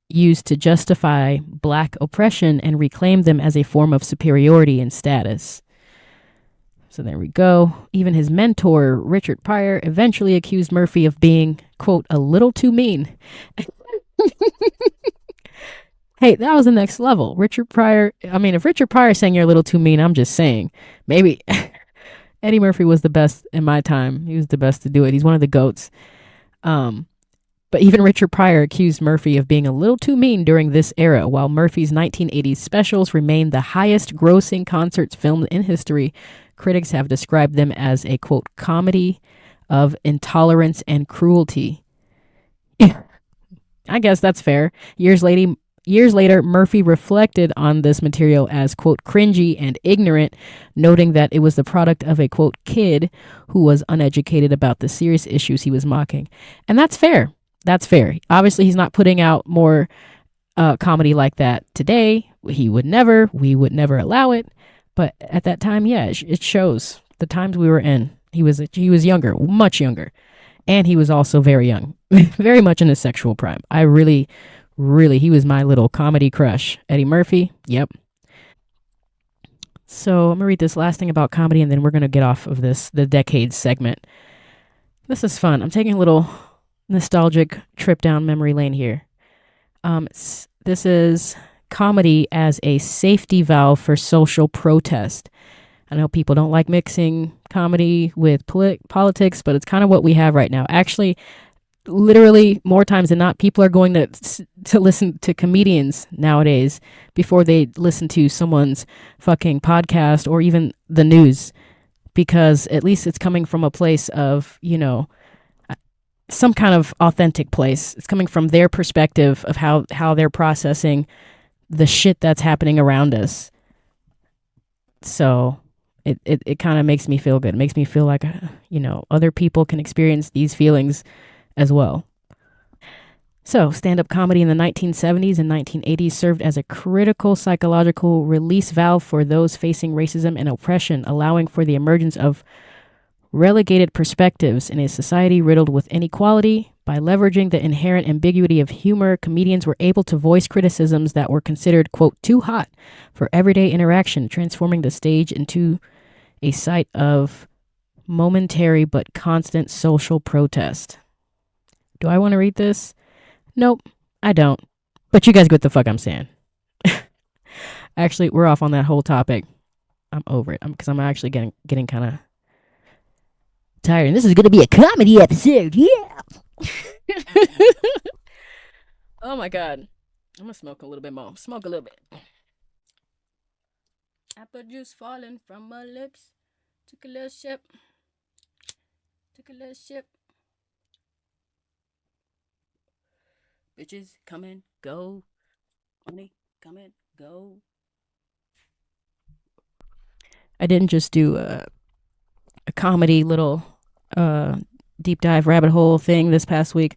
used to justify black oppression and reclaimed them as a form of superiority and status. So there we go. Even his mentor, Richard Pryor, eventually accused Murphy of being, quote, a little too mean. Hey, that was the next level. Richard Pryor, I mean, if Richard Pryor is saying you're a little too mean, I'm just saying. Maybe Eddie Murphy was the best in my time. He was the best to do it. He's one of the GOATs. Um, but even Richard Pryor accused Murphy of being a little too mean during this era. While Murphy's 1980s specials remain the highest grossing concerts filmed in history, critics have described them as a, quote, comedy of intolerance and cruelty. I guess that's fair. Years later, Murphy reflected on this material as, quote, cringy and ignorant, noting that it was the product of a, quote, kid who was uneducated about the serious issues he was mocking. And that's fair. That's fair. Obviously, he's not putting out more comedy like that today. We would never allow it. But at that time, yeah, it shows the times we were in. He was younger, much younger. And he was also very young, very much in his sexual prime. I really, he was my little comedy crush. Eddie Murphy, yep. So I'm going to read this last thing about comedy, and then we're going to get off of the decades segment. This is fun. I'm taking a little nostalgic trip down memory lane here. This is comedy as a safety valve for social protest. I know people don't like mixing comedy with politics, but it's kind of what we have right now. Actually, literally more times than not, people are going to listen to comedians nowadays before they listen to someone's fucking podcast or even the news, because at least it's coming from a place of, some kind of authentic place. It's coming from their perspective of how they're processing the shit that's happening around us. So it kind of makes me feel good. It makes me feel like, other people can experience these feelings as well. So, stand-up comedy in the 1970s and 1980s served as a critical psychological release valve for those facing racism and oppression, allowing for the emergence of relegated perspectives in a society riddled with inequality. By leveraging the inherent ambiguity of humor, comedians were able to voice criticisms that were considered, quote, too hot for everyday interaction, transforming the stage into a site of momentary but constant social protest. Do I want to read this? Nope, I don't. But you guys get the fuck I'm saying. Actually, we're off on that whole topic. I'm over it because I'm actually getting kind of tired. And this is going to be a comedy episode. Yeah. Oh my God. I'm going to smoke a little bit more. Smoke a little bit. Apple juice falling from my lips. Took a little sip. Bitches, come and go. Money, come and go. I didn't just do a comedy little deep dive rabbit hole thing this past week.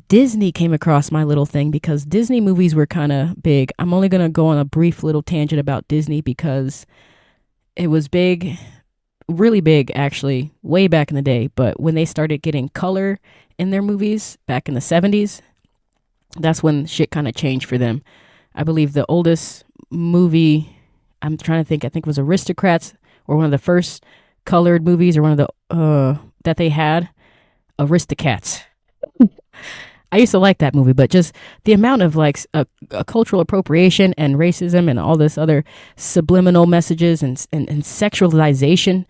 Disney came across my little thing because Disney movies were kind of big. I'm only going to go on a brief little tangent about Disney because it was big, really big actually, way back in the day. But when they started getting color in their movies back in the 70s, that's when shit kind of changed for them. I believe the oldest movie, I'm trying to think, I think it was Aristocrats, or one of the first colored movies, or one of the that they had, Aristocats. I used to like that movie, but just the amount of like a cultural appropriation and racism and all this other subliminal messages and sexualization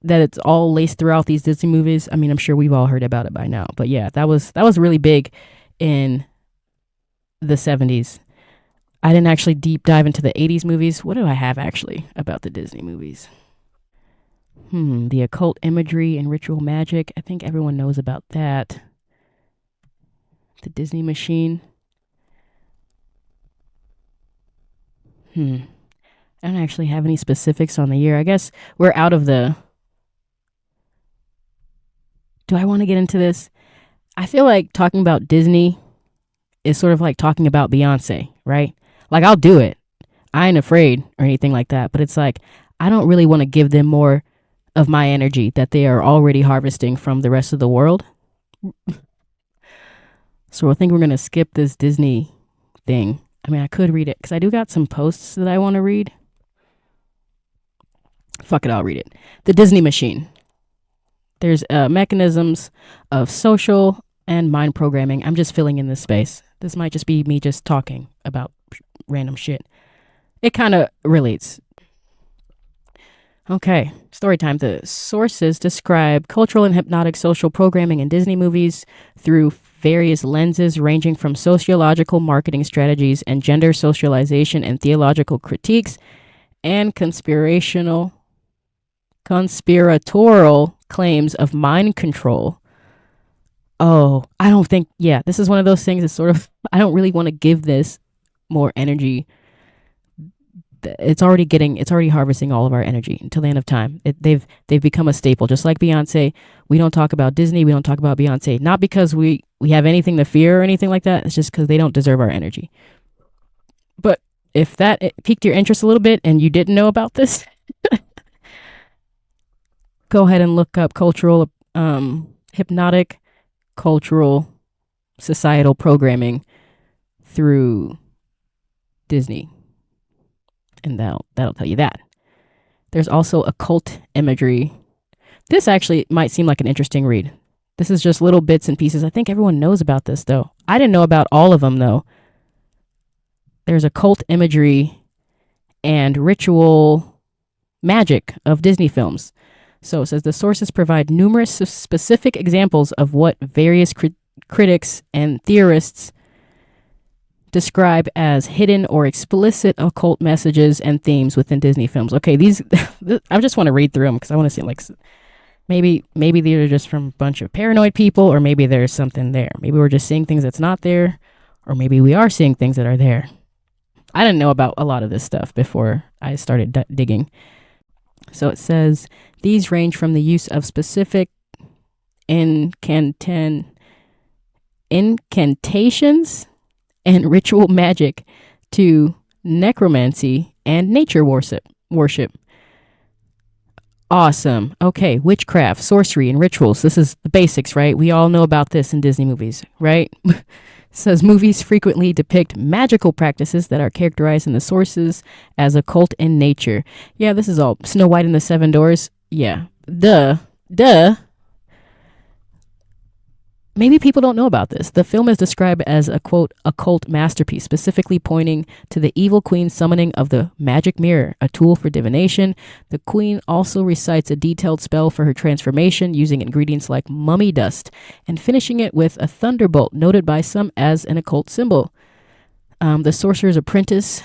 that it's all laced throughout these Disney movies. I mean, I'm sure we've all heard about it by now, but yeah, that was really big in the 70s. I didn't actually deep dive into the 80s movies. What do I have actually about the Disney movies? The occult imagery and ritual magic. I think everyone knows about that. The Disney machine. I don't actually have any specifics on the year. I guess we're out of the... Do I want to get into this? I feel like talking about Disney is sort of like talking about Beyonce, right? Like, I'll do it. I ain't afraid or anything like that. But it's like, I don't really want to give them more of my energy that they are already harvesting from the rest of the world. So I think we're going to skip this Disney thing. I mean, I could read it because I do got some posts that I want to read. Fuck it, I'll read it. The Disney machine. There's mechanisms of social and mind programming. I'm just filling in this space. This might just be me just talking about random shit. It kind of relates. Okay, story time. The sources describe cultural and hypnotic social programming in Disney movies through various lenses ranging from sociological marketing strategies and gender socialization and theological critiques and conspiratorial claims of mind control. Oh, I don't think, yeah, this is one of those things that's sort of, I don't really want to give this more energy. It's already harvesting all of our energy until the end of time. They've become a staple, just like Beyonce. We don't talk about Disney. We don't talk about Beyonce, not because we have anything to fear or anything like that. It's just because they don't deserve our energy. But if that piqued your interest a little bit and you didn't know about this, go ahead and look up cultural, hypnotic, cultural, societal programming through Disney. And that'll tell you that. There's also occult imagery. This actually might seem like an interesting read. This is just little bits and pieces. I think everyone knows about this, though. I didn't know about all of them, though. There's occult imagery and ritual magic of Disney films. So it says the sources provide numerous specific examples of what various critics and theorists describe as hidden or explicit occult messages and themes within Disney films. Okay, these I just want to read through them because I want to see, like, maybe these are just from a bunch of paranoid people, or maybe there's something there. Maybe we're just seeing things that's not there, or maybe we are seeing things that are there. I didn't know about a lot of this stuff before I started digging. So it says these range from the use of specific incantations and ritual magic to necromancy and nature worship. Awesome. Okay, witchcraft, sorcery, and rituals. This is the basics, right? We all know about this in Disney movies, right? It says movies frequently depict magical practices that are characterized in the sources as occult in nature. Yeah, this is all Snow White and the Seven Dwarfs. Yeah. Duh. Maybe people don't know about this. The film is described as a, quote, occult masterpiece, specifically pointing to the evil queen summoning of the magic mirror, a tool for divination. The queen also recites a detailed spell for her transformation using ingredients like mummy dust and finishing it with a thunderbolt, noted by some as an occult symbol. The Sorcerer's Apprentice,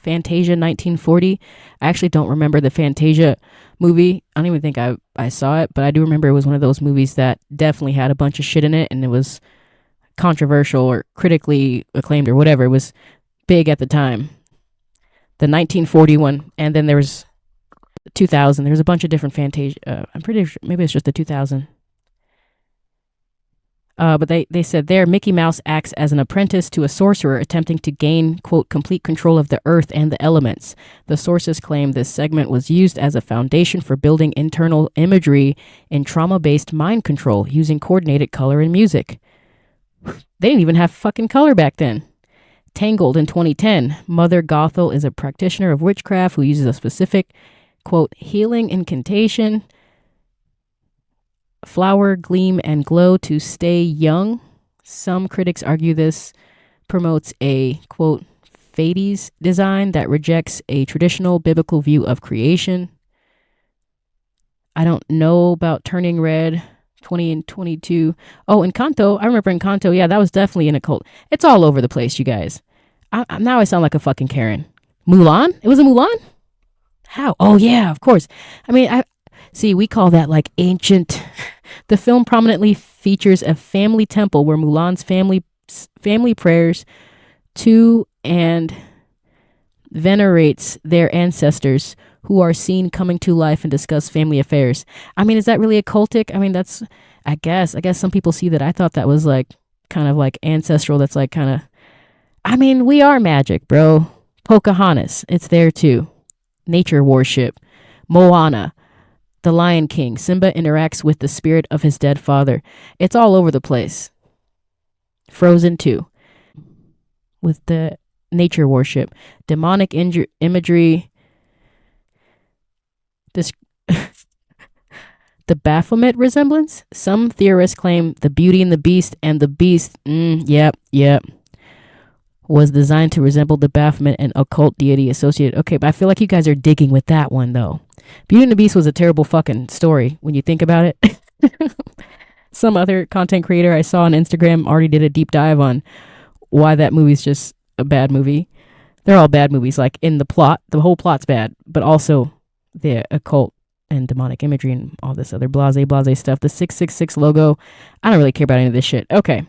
Fantasia 1940. I actually don't remember the Fantasia movie. I don't even think I saw it, but I do remember it was one of those movies that definitely had a bunch of shit in it, and it was controversial or critically acclaimed or whatever. It was big at the time. The 1941, and then there was 2000. There was a bunch of different Fantasia. I'm pretty sure maybe it's just the 2000. But they said there, Mickey Mouse acts as an apprentice to a sorcerer attempting to gain, quote, complete control of the earth and the elements. The sources claim this segment was used as a foundation for building internal imagery in trauma-based mind control using coordinated color and music. They didn't even have fucking color back then. Tangled in 2010, Mother Gothel is a practitioner of witchcraft who uses a specific, quote, healing incantation, flower, gleam, and glow to stay young. Some critics argue this promotes a, quote, 𝘲𝙬 design that rejects a traditional biblical view of creation. I don't know about Turning Red, 20 and 22. Oh, Encanto. I remember Encanto. Yeah, that was definitely an occult. It's all over the place, you guys. Now I sound like a fucking Karen. Mulan? It was a Mulan? How? Oh, yeah, of course. I mean, see, we call that like ancient. The film prominently features a family temple where Mulan's family prayers to and venerates their ancestors who are seen coming to life and discuss family affairs. I mean, is that really occultic? I mean, that's, I guess some people see that. I thought that was like kind of like ancestral. That's like kind of, I mean, we are magic, bro. Pocahontas, it's there too. Nature worship. Moana. The Lion King. Simba interacts with the spirit of his dead father. It's all over the place. Frozen 2. With the nature worship. Demonic imagery. The Baphomet resemblance? Some theorists claim the Beauty and the Beast and the Beast, yep, was designed to resemble the Baphomet, an occult deity associated. Okay, but I feel like you guys are digging with that one, though. Beauty and the Beast was a terrible fucking story when you think about it. Some other content creator I saw on Instagram already did a deep dive on why that movie's just a bad movie. They're all bad movies, like in the plot. The whole plot's bad, but also the occult and demonic imagery and all this other blase stuff. The 666 logo. I don't really care about any of this shit. Okay.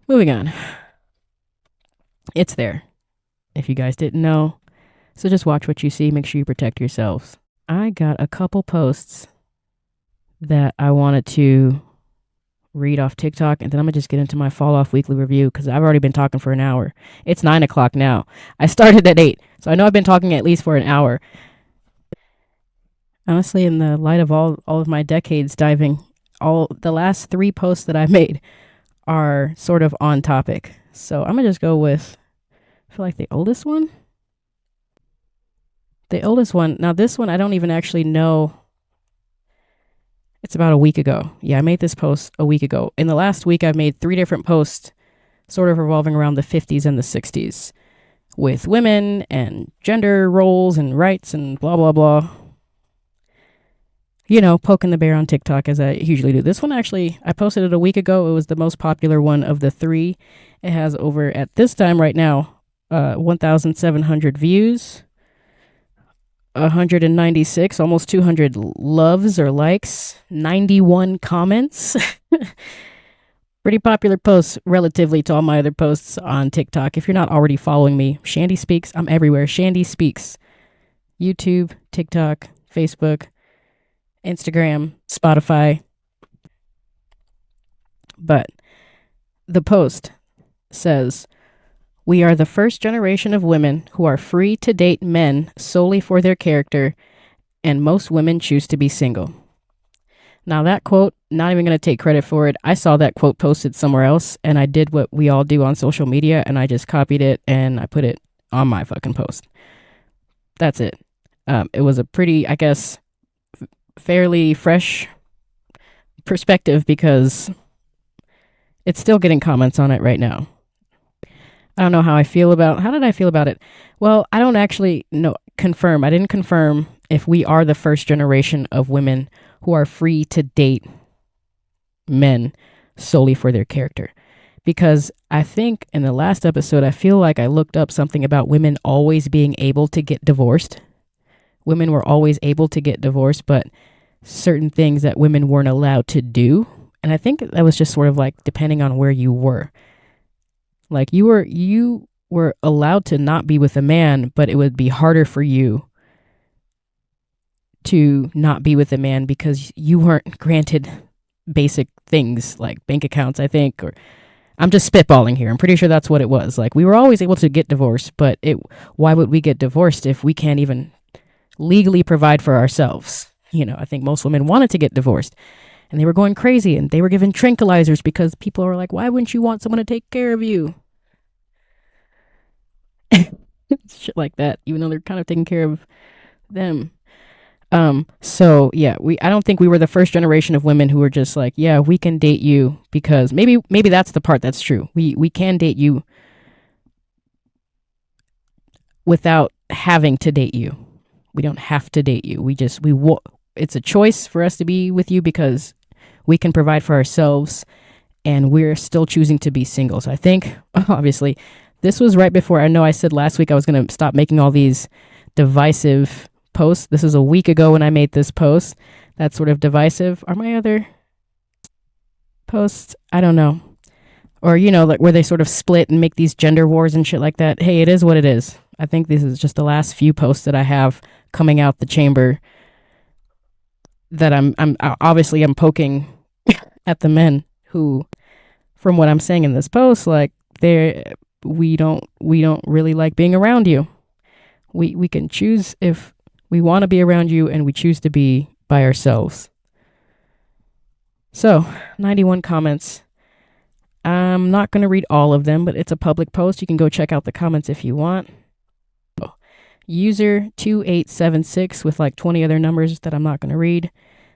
Moving on. It's there, if you guys didn't know. So just watch what you see. Make sure you protect yourselves. I got a couple posts that I wanted to read off TikTok, and then I'm going to just get into my fall off weekly review because I've already been talking for an hour. It's 9 o'clock now. I started at 8, so I know I've been talking at least for an hour. Honestly, in the light of all of my decades diving, all the last 3 posts that I made are sort of on topic. So I'm going to just go with, I feel like the oldest one. The oldest one. Now this one, I don't even actually know. It's about a week ago. Yeah, I made this post a week ago. In the last week, I've made 3 different posts sort of revolving around the 50s and the 60s with women and gender roles and rights and blah, blah, blah. You know, poking the bear on TikTok as I usually do. This one actually, I posted it a week ago. It was the most popular one of the 3. It has over, at this time right now, 1,700 views, 196, almost 200 loves or likes, 91 comments. Pretty popular posts relatively to all my other posts on TikTok. If you're not already following me, Chandie Speaks, I'm everywhere. Chandie Speaks. YouTube, TikTok, Facebook, Instagram, Spotify. But the post says, "We are the first generation of women who are free to date men solely for their character, and most women choose to be single." Now that quote, not even going to take credit for it. I saw that quote posted somewhere else, and I did what we all do on social media, and I just copied it and I put it on my fucking post. That's it. It was a pretty, I guess, fairly fresh perspective because it's still getting comments on it right now. I don't know how did I feel about it? Well, I don't actually confirm. I didn't confirm if we are the first generation of women who are free to date men solely for their character. Because I think in the last episode, I feel like I looked up something about women always being able to get divorced. Women were always able to get divorced, but certain things that women weren't allowed to do. And I think that was just sort of like depending on where you were. Like you were allowed to not be with a man, but it would be harder for you to not be with a man because you weren't granted basic things like bank accounts, I think, or I'm just spitballing here. I'm pretty sure that's what it was. Like we were always able to get divorced, but why would we get divorced if we can't even legally provide for ourselves? You know, I think most women wanted to get divorced and they were going crazy and they were given tranquilizers because people were like, why wouldn't you want someone to take care of you? Shit like that, even though they're kind of taking care of them. So yeah, I don't think we were the first generation of women who were just like, yeah, we can date you because maybe that's the part that's true. We can date you without having to date you. We don't have to date you. It's a choice for us to be with you because we can provide for ourselves and we're still choosing to be single. So I think, obviously, this was right before, I know I said last week I was going to stop making all these divisive posts. This is a week ago when I made this post. That's sort of divisive. Are my other posts? I don't know. Or, like where they sort of split and make these gender wars and shit like that. Hey, it is what it is. I think this is just the last few posts that I have coming out the chamber that I'm obviously poking at the men who, from what I'm saying in this post, like we don't really like being around you. We can choose if we want to be around you and we choose to be by ourselves. So 91 comments. I'm not going to read all of them, but it's a public post. You can go check out the comments if you want. User 2876 with like 20 other numbers that I'm not going to read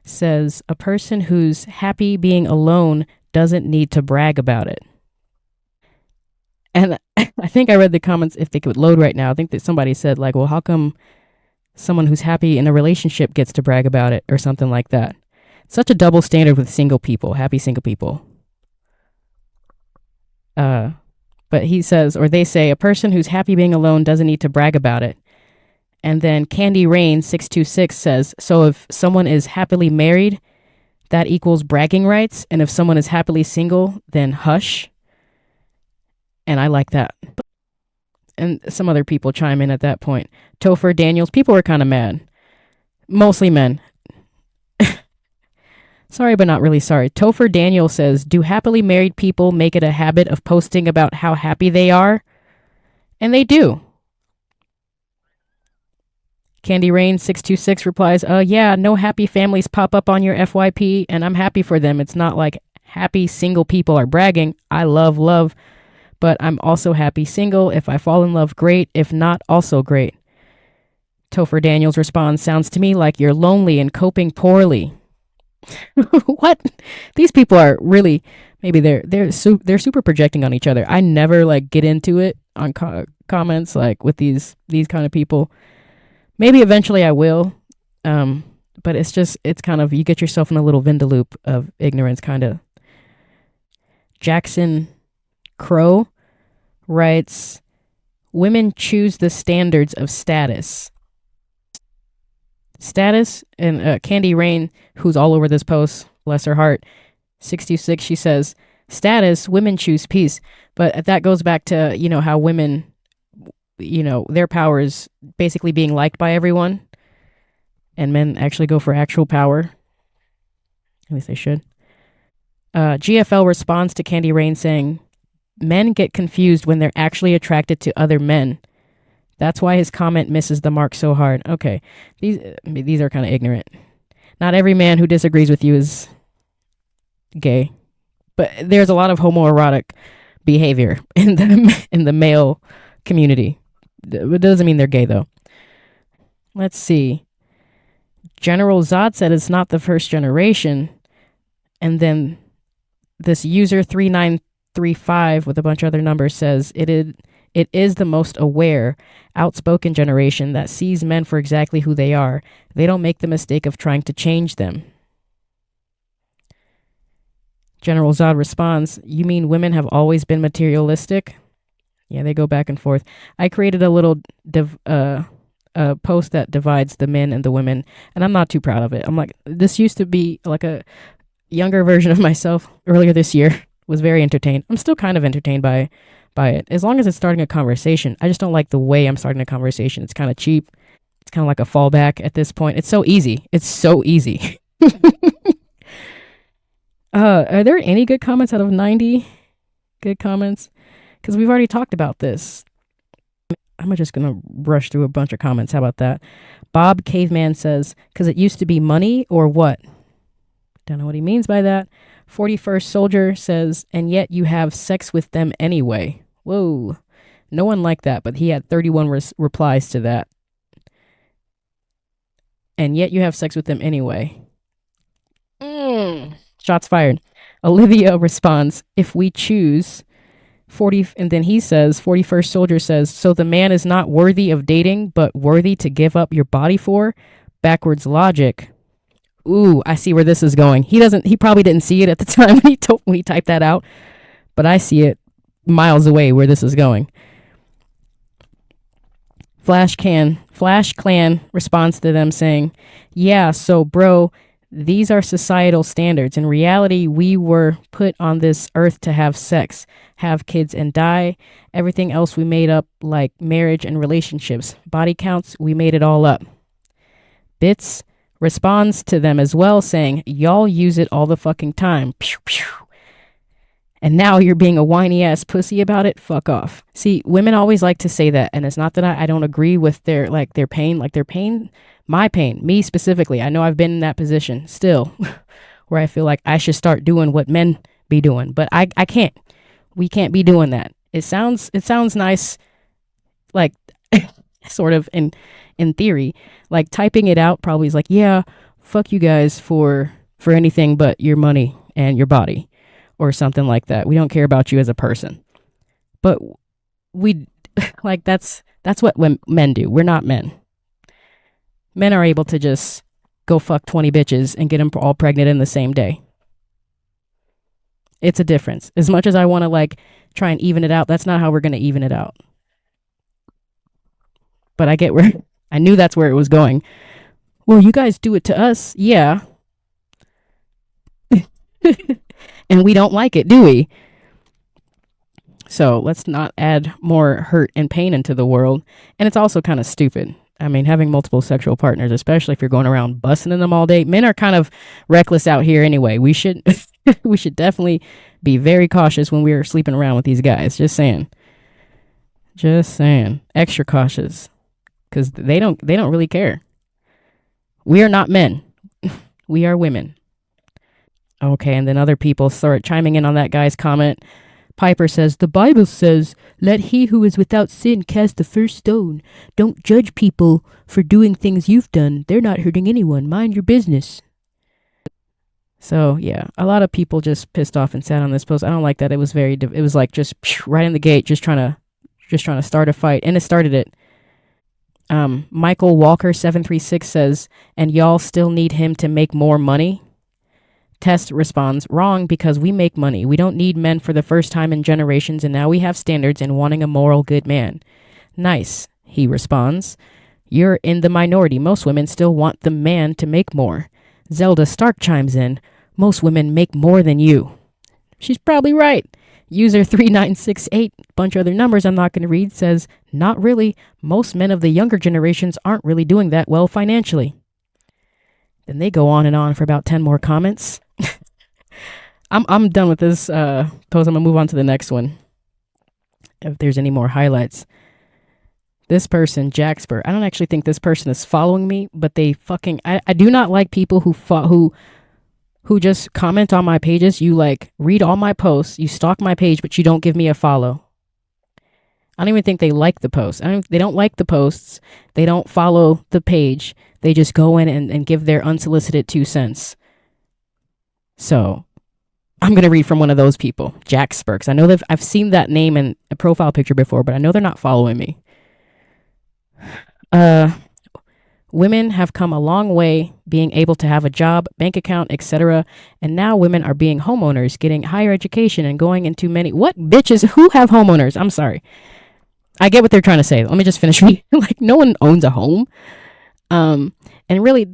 says, a person who's happy being alone doesn't need to brag about it. And I think I read the comments, if they could load right now. I think that somebody said, like, well, how come someone who's happy in a relationship gets to brag about it or something like that? Such a double standard with single people, happy single people. But he says, or they say, a person who's happy being alone doesn't need to brag about it. And then 𝘾𝙤𝙤𝙧𝙙 says, so if someone is happily married, that equals bragging rights. And if someone is happily single, then hush. And I like that. And some other people chime in at that point. Topher Daniels, people were kind of mad. Mostly men. Sorry, but not really sorry. Topher Daniels says, do happily married people make it a habit of posting about how happy they are? And they do. 𝘾𝙤𝙤𝙧𝙙 replies, yeah, no happy families pop up on your FYP, and I'm happy for them. It's not like happy single people are bragging. I love love, but I'm also happy single. If I fall in love, great. If not, also great. Topher Daniels responds, sounds to me like you're lonely and coping poorly. What? These people are really, maybe they're super projecting on each other. I never like get into it on comments like with these kind of people. Maybe eventually I will, but it's kind of, you get yourself in a little Vindaloop of ignorance, kind of. Jackson Crow writes, women choose the standards of status. Status, and 𝘾𝙤𝙤𝙧𝙙, who's all over this post, bless her heart, 66, she says, status, women choose peace. But that goes back to, how women, their power is basically being liked by everyone, and men actually go for actual power. At least they should. GFL responds to 𝘾𝙤𝙤𝙧𝙙 saying, men get confused when they're actually attracted to other men. That's why his comment misses the mark so hard. Okay, these are kind of ignorant. Not every man who disagrees with you is gay, but there's a lot of homoerotic behavior in the male community. It doesn't mean they're gay, though. Let's see. General Zod said it's not the first generation, and then this user 3935 with a bunch of other numbers says it is the most aware, outspoken generation that sees men for exactly who they are. They don't make the mistake of trying to change them. General Zod responds, you mean women have always been materialistic? Yeah, they go back and forth. I created a little post that divides the men and the women, and I'm not too proud of it. I'm like, this used to be like a younger version of myself earlier this year. Was very entertained. I'm still kind of entertained by it, as long as it's starting a conversation. I just don't like the way I'm starting a conversation. It's kind of cheap. It's kind of like a fallback at this point. It's so easy. Are there any good comments out of 90 good comments? Because we've already talked about this. I'm just going to rush through a bunch of comments. How about that? Bob Caveman says, because it used to be money or what? Don't know what he means by that. 41st Soldier says, and yet you have sex with them anyway. Whoa. No one liked that, but he had 31 replies to that. And yet you have sex with them anyway. Shots fired. Olivia responds, if we choose 40, and then he says, 41st Soldier says, so the man is not worthy of dating, but worthy to give up your body for? Backwards logic. Ooh, I see where this is going. He probably didn't see it at the time when he typed that out, but I see it miles away where this is going. Flash Clan responds to them saying, yeah, so bro, these are societal standards. In reality, we were put on this earth to have sex, have kids, and die. Everything else we made up, like marriage and relationships. Body counts, we made it all up. Bits responds to them as well, saying, y'all use it all the fucking time. Pew, pew. And now you're being a whiny ass pussy about it? Fuck off. See, women always like to say that, and it's not that I don't agree with their pain, my pain, me specifically. I know I've been in that position still, where I feel like I should start doing what men be doing, but I can't. We can't be doing that. It sounds nice, like sort of in theory, like typing it out probably is like, yeah, fuck you guys for anything but your money and your body or something like that. We don't care about you as a person. But we, like, that's what men do. We're not men. Men are able to just go fuck 20 bitches and get them all pregnant in the same day. It's a difference. As much as I want to, like, try and even it out, that's not how we're going to even it out. But I get where, I knew that's where it was going. Well, you guys do it to us. Yeah. And we don't like it, do we? So let's not add more hurt and pain into the world. And it's also kind of stupid. I mean, having multiple sexual partners, especially if you're going around busting in them all day. Men are kind of reckless out here anyway. We should we should definitely be very cautious when we're sleeping around with these guys. Just saying. Extra cautious. Because they don't really care. We are not men. We are women. Okay, and then other people start chiming in on that guy's comment. Piper says, the Bible says, let he who is without sin cast the first stone. Don't judge people for doing things you've done. They're not hurting anyone. Mind your business. So, yeah, a lot of people just pissed off and sat on this post. I don't like that. It was like just right in the gate, just trying to start a fight. And it started it. Michael Walker 736 says, and y'all still need him to make more money? Test responds, wrong, because we make money. We don't need men for the first time in generations, and now we have standards in wanting a moral good man. Nice, he responds. You're in the minority. Most women still want the man to make more. Zelda Stark chimes in, most women make more than you. She's probably right. User 3968, bunch of other numbers I'm not going to read, says, not really. Most men of the younger generations aren't really doing that well financially. Then they go on and on for about 10 more comments. I'm done with this post. I'm going to move on to the next one. If there's any more highlights. This person, Jaxper, I don't actually think this person is following me, but they fucking... I do not like people who just comment on my pages. You, like, read all my posts, you stalk my page, but you don't give me a follow. I don't even think they like the posts. They don't like the posts. They don't follow the page. They just go in and give their unsolicited 2 cents. So, I'm going to read from one of those people, Jack Spurks. I know I've seen that name in a profile picture before, but I know they're not following me. Women have come a long way being able to have a job, bank account, etc. And now women are being homeowners, getting higher education and going into many... What bitches? Who have homeowners? I'm sorry. I get what they're trying to say. Let me just finish. Like, no one owns a home. And really,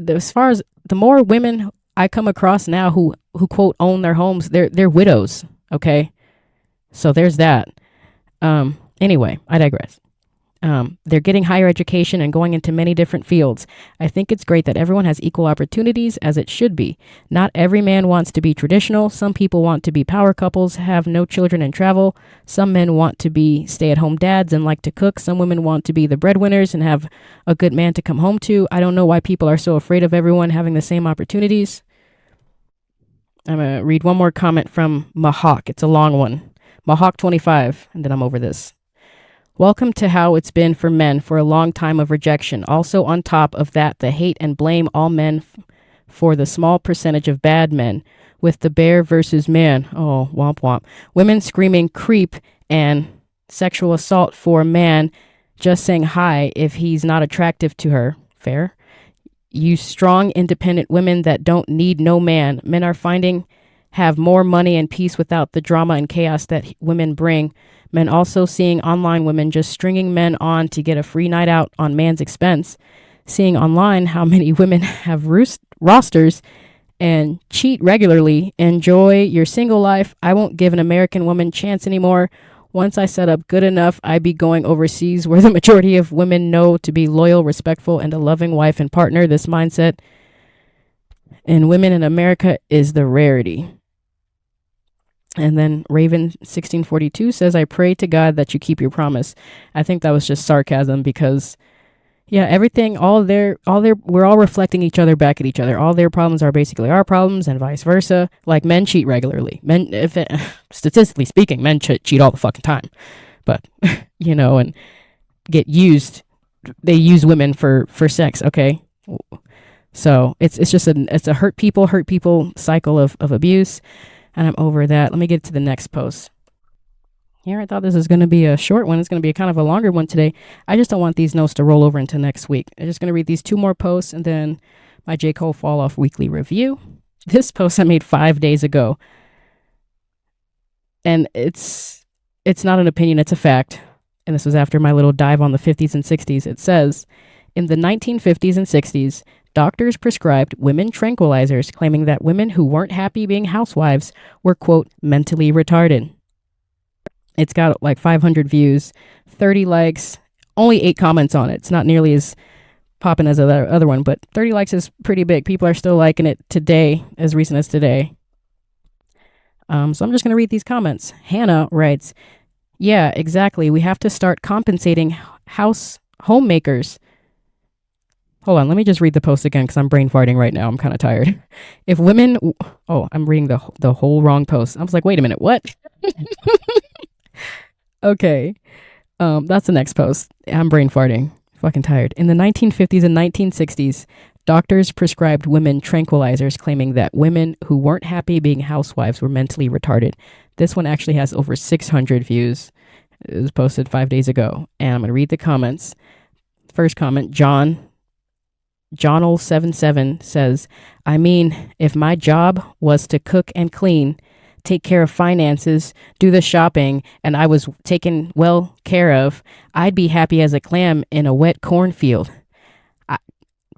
as far as the more women I come across now who quote own their homes, they're widows. Okay, so there's that. Anyway, I digress. They're getting higher education and going into many different fields. I think it's great that everyone has equal opportunities, as it should be. Not every man wants to be traditional. Some people want to be power couples, have no children and travel. Some men want to be stay-at-home dads and like to cook. Some women want to be the breadwinners and have a good man to come home to. I don't know why people are so afraid of everyone having the same opportunities. I'm going to read one more comment from Mahawk. It's a long one. Mahawk25, and then I'm over this. Welcome to how it's been for men for a long time of rejection. Also on top of that, the hate and blame all men for the small percentage of bad men with the bear versus man. Oh, womp womp. Women screaming creep and sexual assault for a man just saying hi if he's not attractive to her. Fair. You strong, independent women that don't need no man. Men are finding have more money and peace without the drama and chaos that women bring. Men also seeing online women just stringing men on to get a free night out on man's expense. Seeing online how many women have rosters and cheat regularly. Enjoy your single life. I won't give an American woman chance anymore. Once I set up good enough, I'd be going overseas where the majority of women know to be loyal, respectful, and a loving wife and partner. This mindset in women in America is the rarity. And then Raven 1642 says, I pray to God that you keep your promise. I think that was just sarcasm because, yeah, everything, we're all reflecting each other back at each other. All their problems are basically our problems and vice versa. Like men cheat regularly. Statistically speaking, men cheat all the fucking time. But, and get used. They use women for sex, okay? So it's just it's a hurt people cycle of abuse, and I'm over that. Let me get to the next post. Here, I thought this was going to be a short one. It's going to be a kind of a longer one today. I just don't want these notes to roll over into next week. I'm just going to read these 2 more posts and then my J. Cole Fall Off Weekly Review. This post I made 5 days ago. And it's not an opinion, it's a fact. And this was after my little dive on the 50s and 60s. It says, in the 1950s and 60s, doctors prescribed women tranquilizers, claiming that women who weren't happy being housewives were, quote, mentally retarded. It's got like 500 views, 30 likes, only 8 comments on it. It's not nearly as popping as the other one, but 30 likes is pretty big. People are still liking it today, as recent as today. So I'm just going to read these comments. Hannah writes, yeah, exactly. We have to start compensating homemakers. Hold on, let me just read the post again because I'm brain farting right now. I'm kind of tired. If women... Oh, I'm reading the whole wrong post. I was like, wait a minute, what? Okay. That's the next post. I'm brain farting. Fucking tired. In the 1950s and 1960s, doctors prescribed women tranquilizers, claiming that women who weren't happy being housewives were mentally retarded. This one actually has over 600 views. It was posted 5 days ago. And I'm going to read the comments. First comment, John'll77 says, I mean, if my job was to cook and clean, take care of finances, do the shopping, and I was taken well care of, I'd be happy as a clam in a wet cornfield.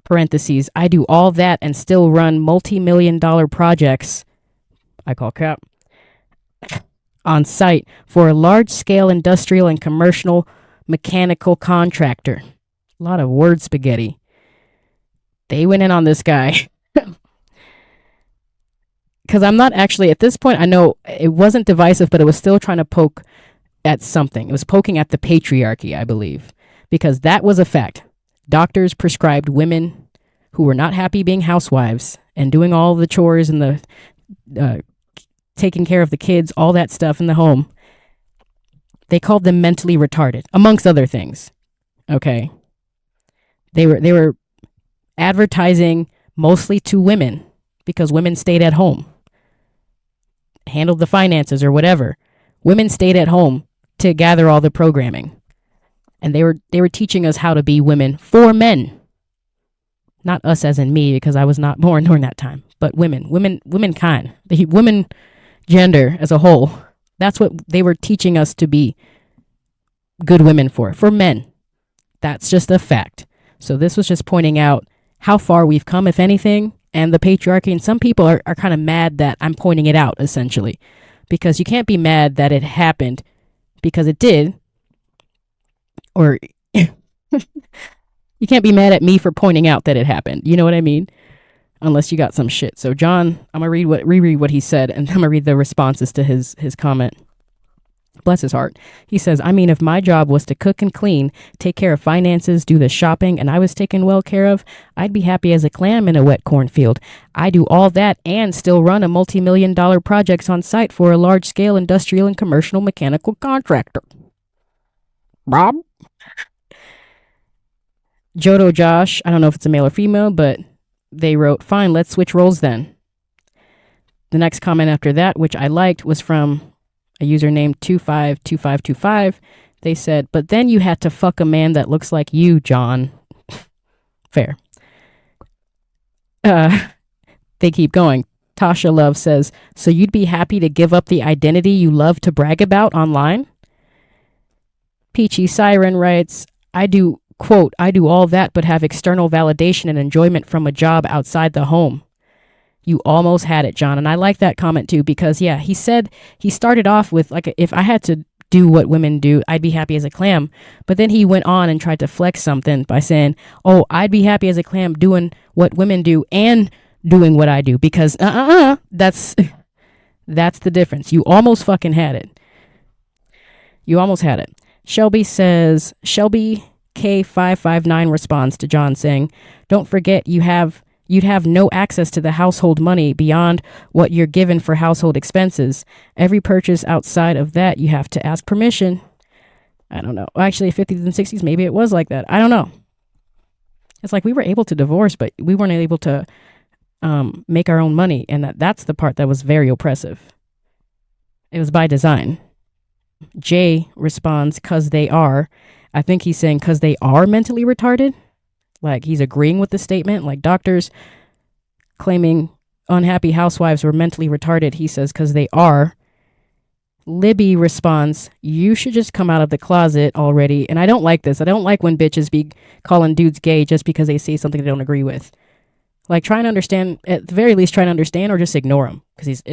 Parentheses, I do all that and still run multi-million-dollar projects, I call cap, on site for a large-scale industrial and commercial mechanical contractor. A lot of word spaghetti. They went in on this guy. Because I'm not actually, at this point, I know it wasn't divisive, but it was still trying to poke at something. It was poking at the patriarchy, I believe, because that was a fact. Doctors prescribed women who were not happy being housewives and doing all the chores and the taking care of the kids, all that stuff in the home. They called them mentally retarded, amongst other things. Okay. They were advertising mostly to women because women stayed at home, handled the finances or whatever. Women stayed at home to gather all the programming. And they were teaching us how to be women for men. Not us as in me, because I was not born during that time, but womankind, the women gender as a whole. That's what they were teaching us to be good women for men. That's just a fact. So this was just pointing out how far we've come, if anything, and the patriarchy. And some people are kind of mad that I'm pointing it out, essentially, because you can't be mad that it happened because it did. Or you can't be mad at me for pointing out that it happened. You know what I mean? Unless you got some shit. So John, I'm going to reread what he said, and I'm going to read the responses to his comment. Bless his heart. He says, I mean, if my job was to cook and clean, take care of finances, do the shopping, and I was taken well care of, I'd be happy as a clam in a wet cornfield. I do all that and still run a multi-million-dollar projects on site for a large-scale industrial and commercial mechanical contractor. Bob? Jodo Josh, I don't know if it's a male or female, but they wrote, fine, let's switch roles then. The next comment after that, which I liked, was from a user named 252525. They said, but then you had to fuck a man that looks like you, John. Fair. They keep going. Tasha Love says, so you'd be happy to give up the identity you love to brag about online? Peachy Siren writes, I do all that but have external validation and enjoyment from a job outside the home. You almost had it, John. And I like that comment too, because yeah, he said he started off with like, if I had to do what women do, I'd be happy as a clam. But then he went on and tried to flex something by saying, oh, I'd be happy as a clam doing what women do and doing what I do, because that's the difference. You almost fucking had it. You almost had it. Shelby says, Shelby K559 responds to John saying, don't forget you'd have no access to the household money beyond what you're given for household expenses. Every purchase outside of that, you have to ask permission. I don't know. Actually, 50s and 60s, maybe it was like that. I don't know. It's like we were able to divorce, but we weren't able to make our own money. And that's the part that was very oppressive. It was by design. Jay responds, "'cause they are." I think he's saying, "'cause they are mentally retarded." Like he's agreeing with the statement. Like doctors claiming unhappy housewives were mentally retarded. He says, "'cause they are." Libby responds, "You should just come out of the closet already." And I don't like this. I don't like when bitches be calling dudes gay just because they say something they don't agree with. Like try and understand, at the very least, try and understand or just ignore him. Because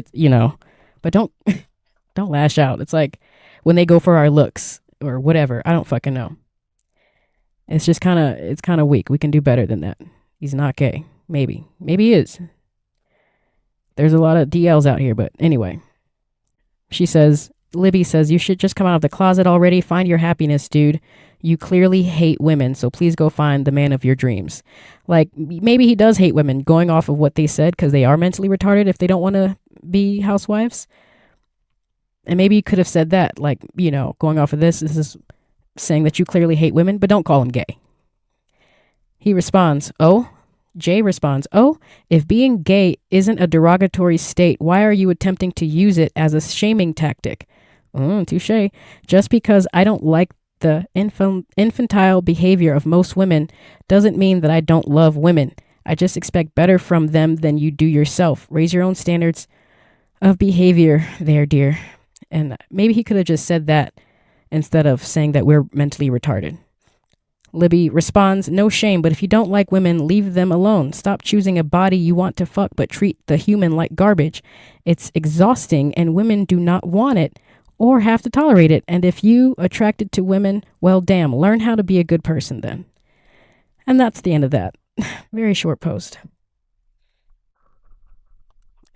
but don't lash out. It's like when they go for our looks or whatever. I don't fucking know. It's just it's kind of weak. We can do better than that. He's not gay. Maybe he is. There's a lot of DLs out here, but anyway. Libby says, "You should just come out of the closet already. Find your happiness, dude. You clearly hate women, so please go find the man of your dreams." Like, maybe he does hate women, going off of what they said, because they are mentally retarded if they don't want to be housewives. And maybe he could have said that, like, going off of this is saying that you clearly hate women, but don't call him gay. He responds, Jay responds, "If being gay isn't a derogatory state, why are you attempting to use it as a shaming tactic?" Touche. "Just because I don't like the infantile behavior of most women doesn't mean that I don't love women. I just expect better from them than you do yourself. Raise your own standards of behavior there, dear." And maybe he could have just said that instead of saying that we're mentally retarded. Libby responds, "No shame, but if you don't like women, leave them alone. Stop choosing a body you want to fuck, but treat the human like garbage. It's exhausting, and women do not want it or have to tolerate it. And if you attracted to women, well, damn, learn how to be a good person then." And that's the end of that. Very short post.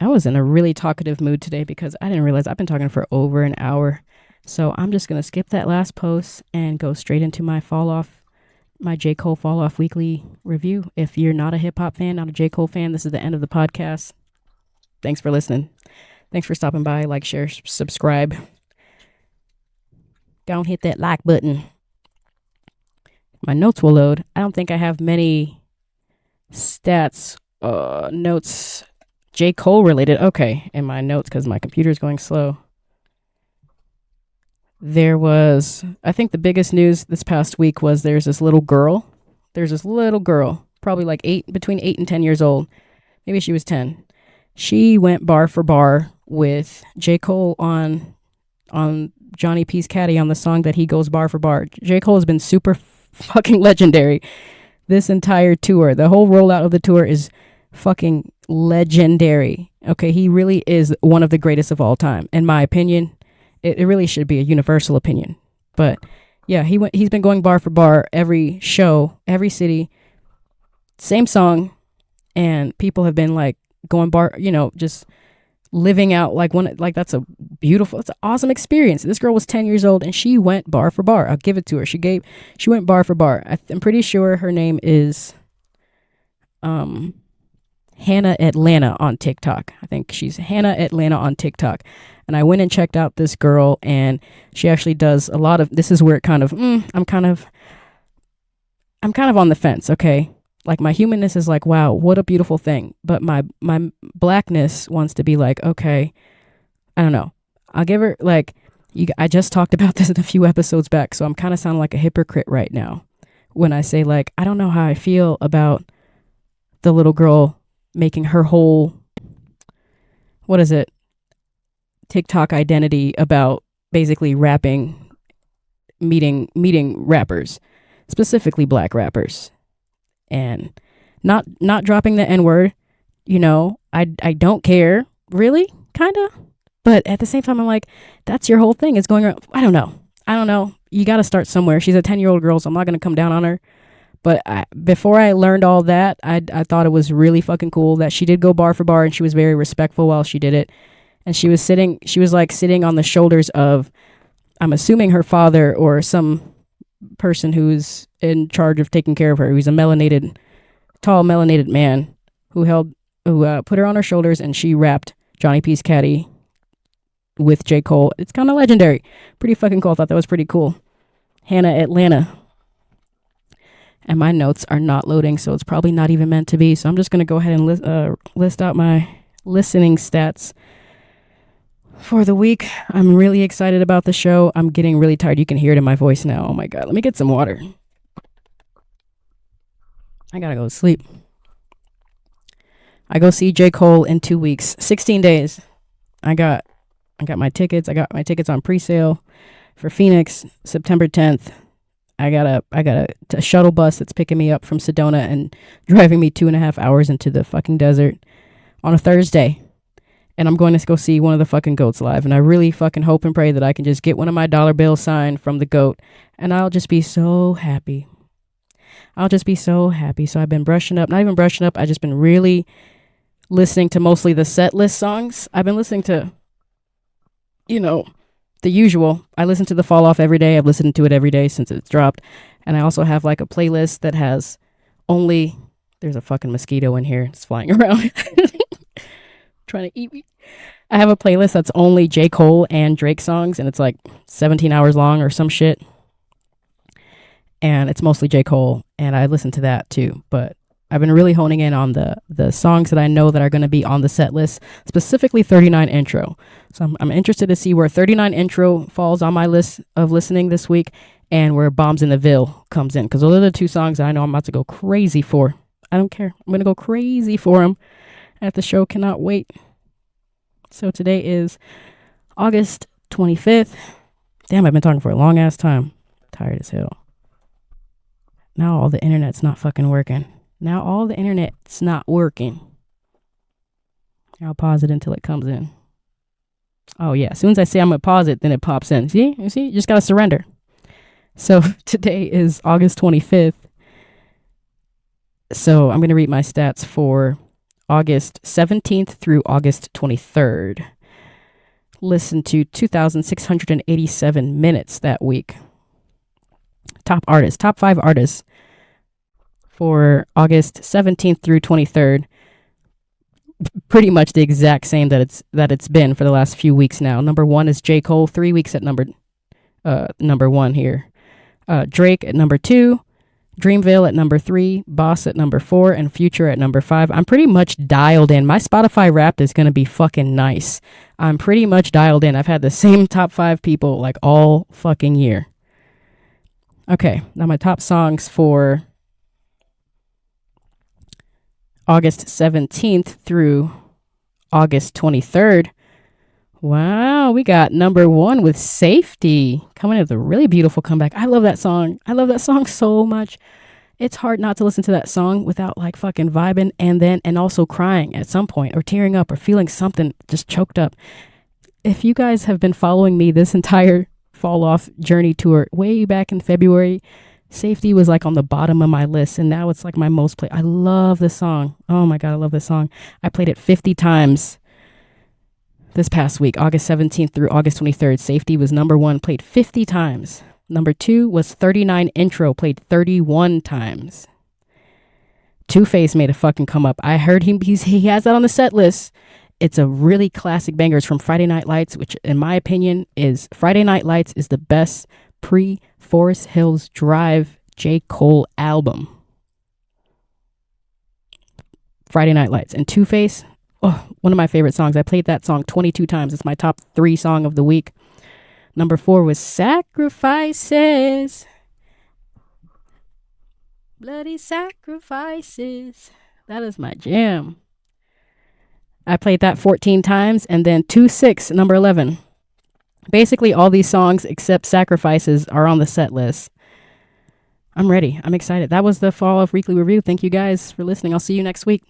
I was in a really talkative mood today because I didn't realize I've been talking for over an hour. So I'm just going to skip that last post and go straight into my J. Cole Fall Off Weekly review. If you're not a hip hop fan, not a J. Cole fan, this is the end of the podcast. Thanks for listening. Thanks for stopping by. Like, share, subscribe. Don't hit that like button. My notes will load. I don't think I have many stats, notes, J. Cole related. Okay, in my notes because my computer's going slow. I think the biggest news this past week was there's this little girl, probably like between 8 and 10 years old. Maybe she was 10. She went bar for bar with J. Cole on Johnny P's Caddy on the song that he goes bar for bar. J. Cole has been super fucking legendary this entire tour. The whole rollout of the tour is fucking legendary. Okay, he really is one of the greatest of all time, in my opinion. It really should be a universal opinion. But yeah, he's been going bar for bar, every show, every city, same song, and people have been like going bar, just living out that's an awesome experience. This girl was 10 years old and she went bar for bar. I'll give it to her. She went bar for bar. I'm pretty sure her name is Hannah Atlanta on TikTok. I think she's Hannah Atlanta on TikTok. And I went and checked out this girl, and she actually does a lot of, this is where it kind of, I'm kind of on the fence, okay? Like, my humanness is like, wow, what a beautiful thing. But my blackness wants to be like, okay, I don't know. I'll give her, like, I just talked about this a few episodes back, so I'm kind of sounding like a hypocrite right now when I say, like, I don't know how I feel about the little girl making her whole, TikTok identity about basically rapping, meeting rappers, specifically black rappers, and not dropping the N-word. I don't care, really, kind of. But at the same time, I'm like, that's your whole thing. It's going around. I don't know. You got to start somewhere. She's a 10-year-old girl, so I'm not going to come down on her. But before I learned all that, I thought it was really fucking cool that she did go bar for bar, and she was very respectful while she did it. And she was sitting on the shoulders of, I'm assuming, her father or some person who's in charge of taking care of her. He's a tall melanated man who put her on her shoulders, and she rapped Johnny P's Caddy with J. Cole. It's kind of legendary. Pretty fucking cool. I thought that was pretty cool. Hannah Atlanta. and my notes are not loading, so it's probably not even meant to be. So I'm just going to go ahead and list out my listening stats for the week. I'm really excited about the show. I'm getting really tired. You can hear it in my voice now. Oh my God. Let me get some water. I gotta go to sleep. I go see J. Cole in 2 weeks. 16 days. I got my tickets. I got my tickets on pre-sale for Phoenix, September 10th. I got a shuttle bus that's picking me up from Sedona and driving me 2.5 hours into the fucking desert on a Thursday. And I'm going to go see one of the fucking goats live. And I really fucking hope and pray that I can just get one of my dollar bills signed from the goat. And I'll just be so happy. So I've been brushing up. Not even brushing up. I've just been really listening to mostly the set list songs. I've been listening to, the usual. I listen to the Fall Off every day. I've listened to it every day since it's dropped. And I also have like a playlist that has only, there's a fucking mosquito in here. It's flying around. Trying to eat me. I have a playlist that's only J. Cole and Drake songs, and it's like 17 hours long or some shit. And it's mostly J. Cole, and I listen to that too. But I've been really honing in on the songs that I know that are going to be on the set list, specifically 39 Intro. So I'm interested to see where 39 Intro falls on my list of listening this week, and where Bombs in the Ville comes in, because those are the two songs that I know I'm about to go crazy for. I don't care. I'm going to go crazy for them at the show. Cannot wait. So today is August 25th. Damn, I've been talking for a long ass time. Tired as hell. Now all the internet's not fucking working. I'll pause it until it comes in. Oh yeah, as soon as I say I'm gonna pause it, then it pops in. See? You just gotta surrender. So today is August 25th. So I'm gonna read my stats for August 17th through August 23rd. Listen to 2,687 minutes that week. Top 5 artists for August 17th through 23rd. Pretty much the exact same that it's been for the last few weeks now. Number 1 is J. Cole, 3 weeks at number 1 here. Drake at number 2. Dreamville at number 3, Boss at number 4, and Future at number 5. I'm pretty much dialed in. My Spotify Wrapped is going to be fucking nice. I'm pretty much dialed in. I've had the same top 5 people like all fucking year. Okay, now my top songs for August 17th through August 23rd. Wow, we got number 1 with Safety coming with a really beautiful comeback. I love that song. I love that song so much. It's hard not to listen to that song without like fucking vibing and also crying at some point or tearing up or feeling something just choked up. If you guys have been following me this entire Fall Off journey tour way back in February, Safety was like on the bottom of my list, and now it's like my most played. I love this song. Oh my God, I love this song. I played it 50 times this past week, August 17th through August 23rd. Safety was number 1, played 50 times. Number 2 was 39 Intro, played 31 times. Two-Face made a fucking come up. I heard he has that on the set list. It's a really classic banger. It's from Friday Night Lights, which in my opinion is Friday Night Lights is the best pre-Forest Hills Drive J. Cole album. Friday Night Lights. And Two-Face, one of my favorite songs. I played that song 22 times. It's my top 3 song of the week. Number 4 was Sacrifices. Bloody Sacrifices. That is my jam. I played that 14 times. And then 2-6, number 11. Basically all these songs except Sacrifices are on the set list. I'm ready. I'm excited. That was the Fall Off Weekly Review. Thank you guys for listening. I'll see you next week.